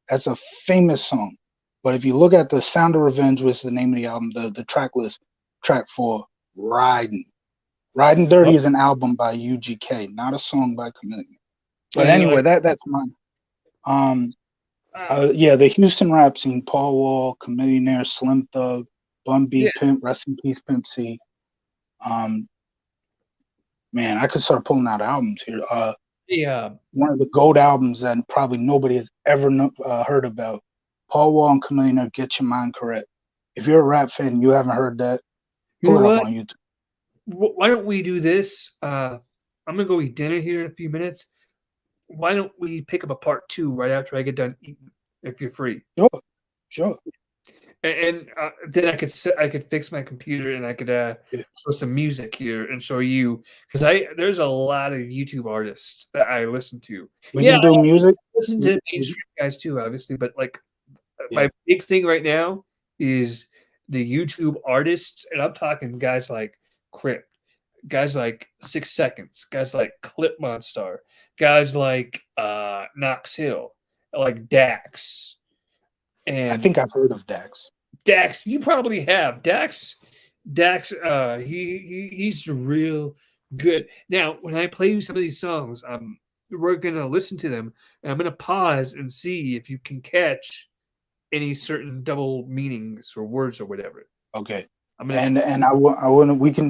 Speaker 2: That's a famous song. But if you look at the Sound of Revenge, which is the name of the album, the track list, track 4, Riding. Riding Dirty is an album by UGK, not a song by Chameleonaire. But anyway, that's mine. The Houston rap scene: Paul Wall, Chameleonaire, Slim Thug, Bun B, Pimp, rest in peace, Pimp C. Man, I could start pulling out albums here. One of the GOAT albums that probably nobody has ever heard about. Paul Wall and Chameleonaire, Get Your Mind Correct. If you're a rap fan and you haven't heard that, pull it up on YouTube.
Speaker 1: Why don't we do this? I'm gonna go eat dinner here in a few minutes. Why don't we pick up a part 2 right after I get done eating, if you're free?
Speaker 2: Sure.
Speaker 1: And then I could fix my computer and I could show some music here and show you, because there's a lot of YouTube artists that I listen to.
Speaker 2: We can do music.
Speaker 1: I listen to mainstream guys too, obviously, but like my big thing right now is the YouTube artists, and I'm talking guys like Crypt, guys like 6 Seconds, guys like Clip Monster, guys like Knox Hill, like Dax. And
Speaker 2: I think I've heard of Dax.
Speaker 1: Dax, you probably have. Dax, he's real good. Now, when I play you some of these songs, we're gonna listen to them, and I'm gonna pause and see if you can catch any certain double meanings or words or whatever.
Speaker 2: Okay. We can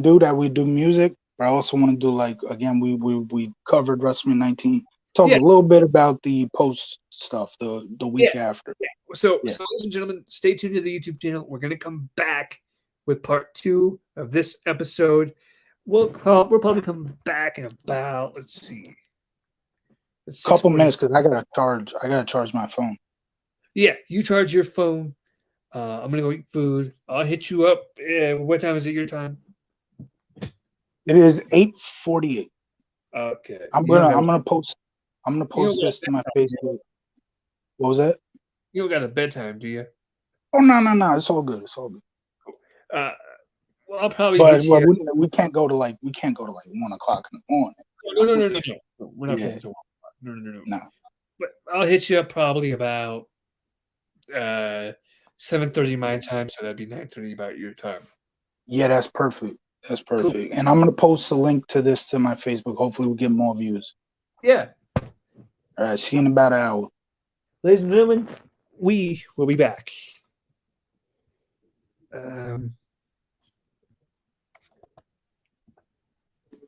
Speaker 2: do that. We do music, but I also want to do, like, again, we covered WrestleMania 19. Talk a little bit about the post stuff the week after.
Speaker 1: Yeah. So, ladies and gentlemen, stay tuned to the YouTube channel. We're going to come back with part 2 of this episode. We'll probably come back in about, let's see,
Speaker 2: a couple minutes, because I gotta charge my phone.
Speaker 1: Yeah, you charge your phone. I'm gonna go eat food. I'll hit you up. What time is it your time?
Speaker 2: It is 8:48.
Speaker 1: Okay.
Speaker 2: I'm gonna post this to my Facebook. What was that?
Speaker 1: You don't got a bedtime, do you?
Speaker 2: Oh, no. It's all good.
Speaker 1: Well, I'll probably.
Speaker 2: But we can't go to like 1 o'clock in the morning.
Speaker 1: No. We're not going to 1 o'clock. No. But I'll hit you up probably about 7:30 my time, so that'd be 9:30 about your time.
Speaker 2: Yeah, that's perfect. That's perfect. Cool. And I'm gonna post a link to this to my Facebook. Hopefully, we get more views.
Speaker 1: Yeah.
Speaker 2: All right. See you in about an hour.
Speaker 1: Ladies and gentlemen, we will be back.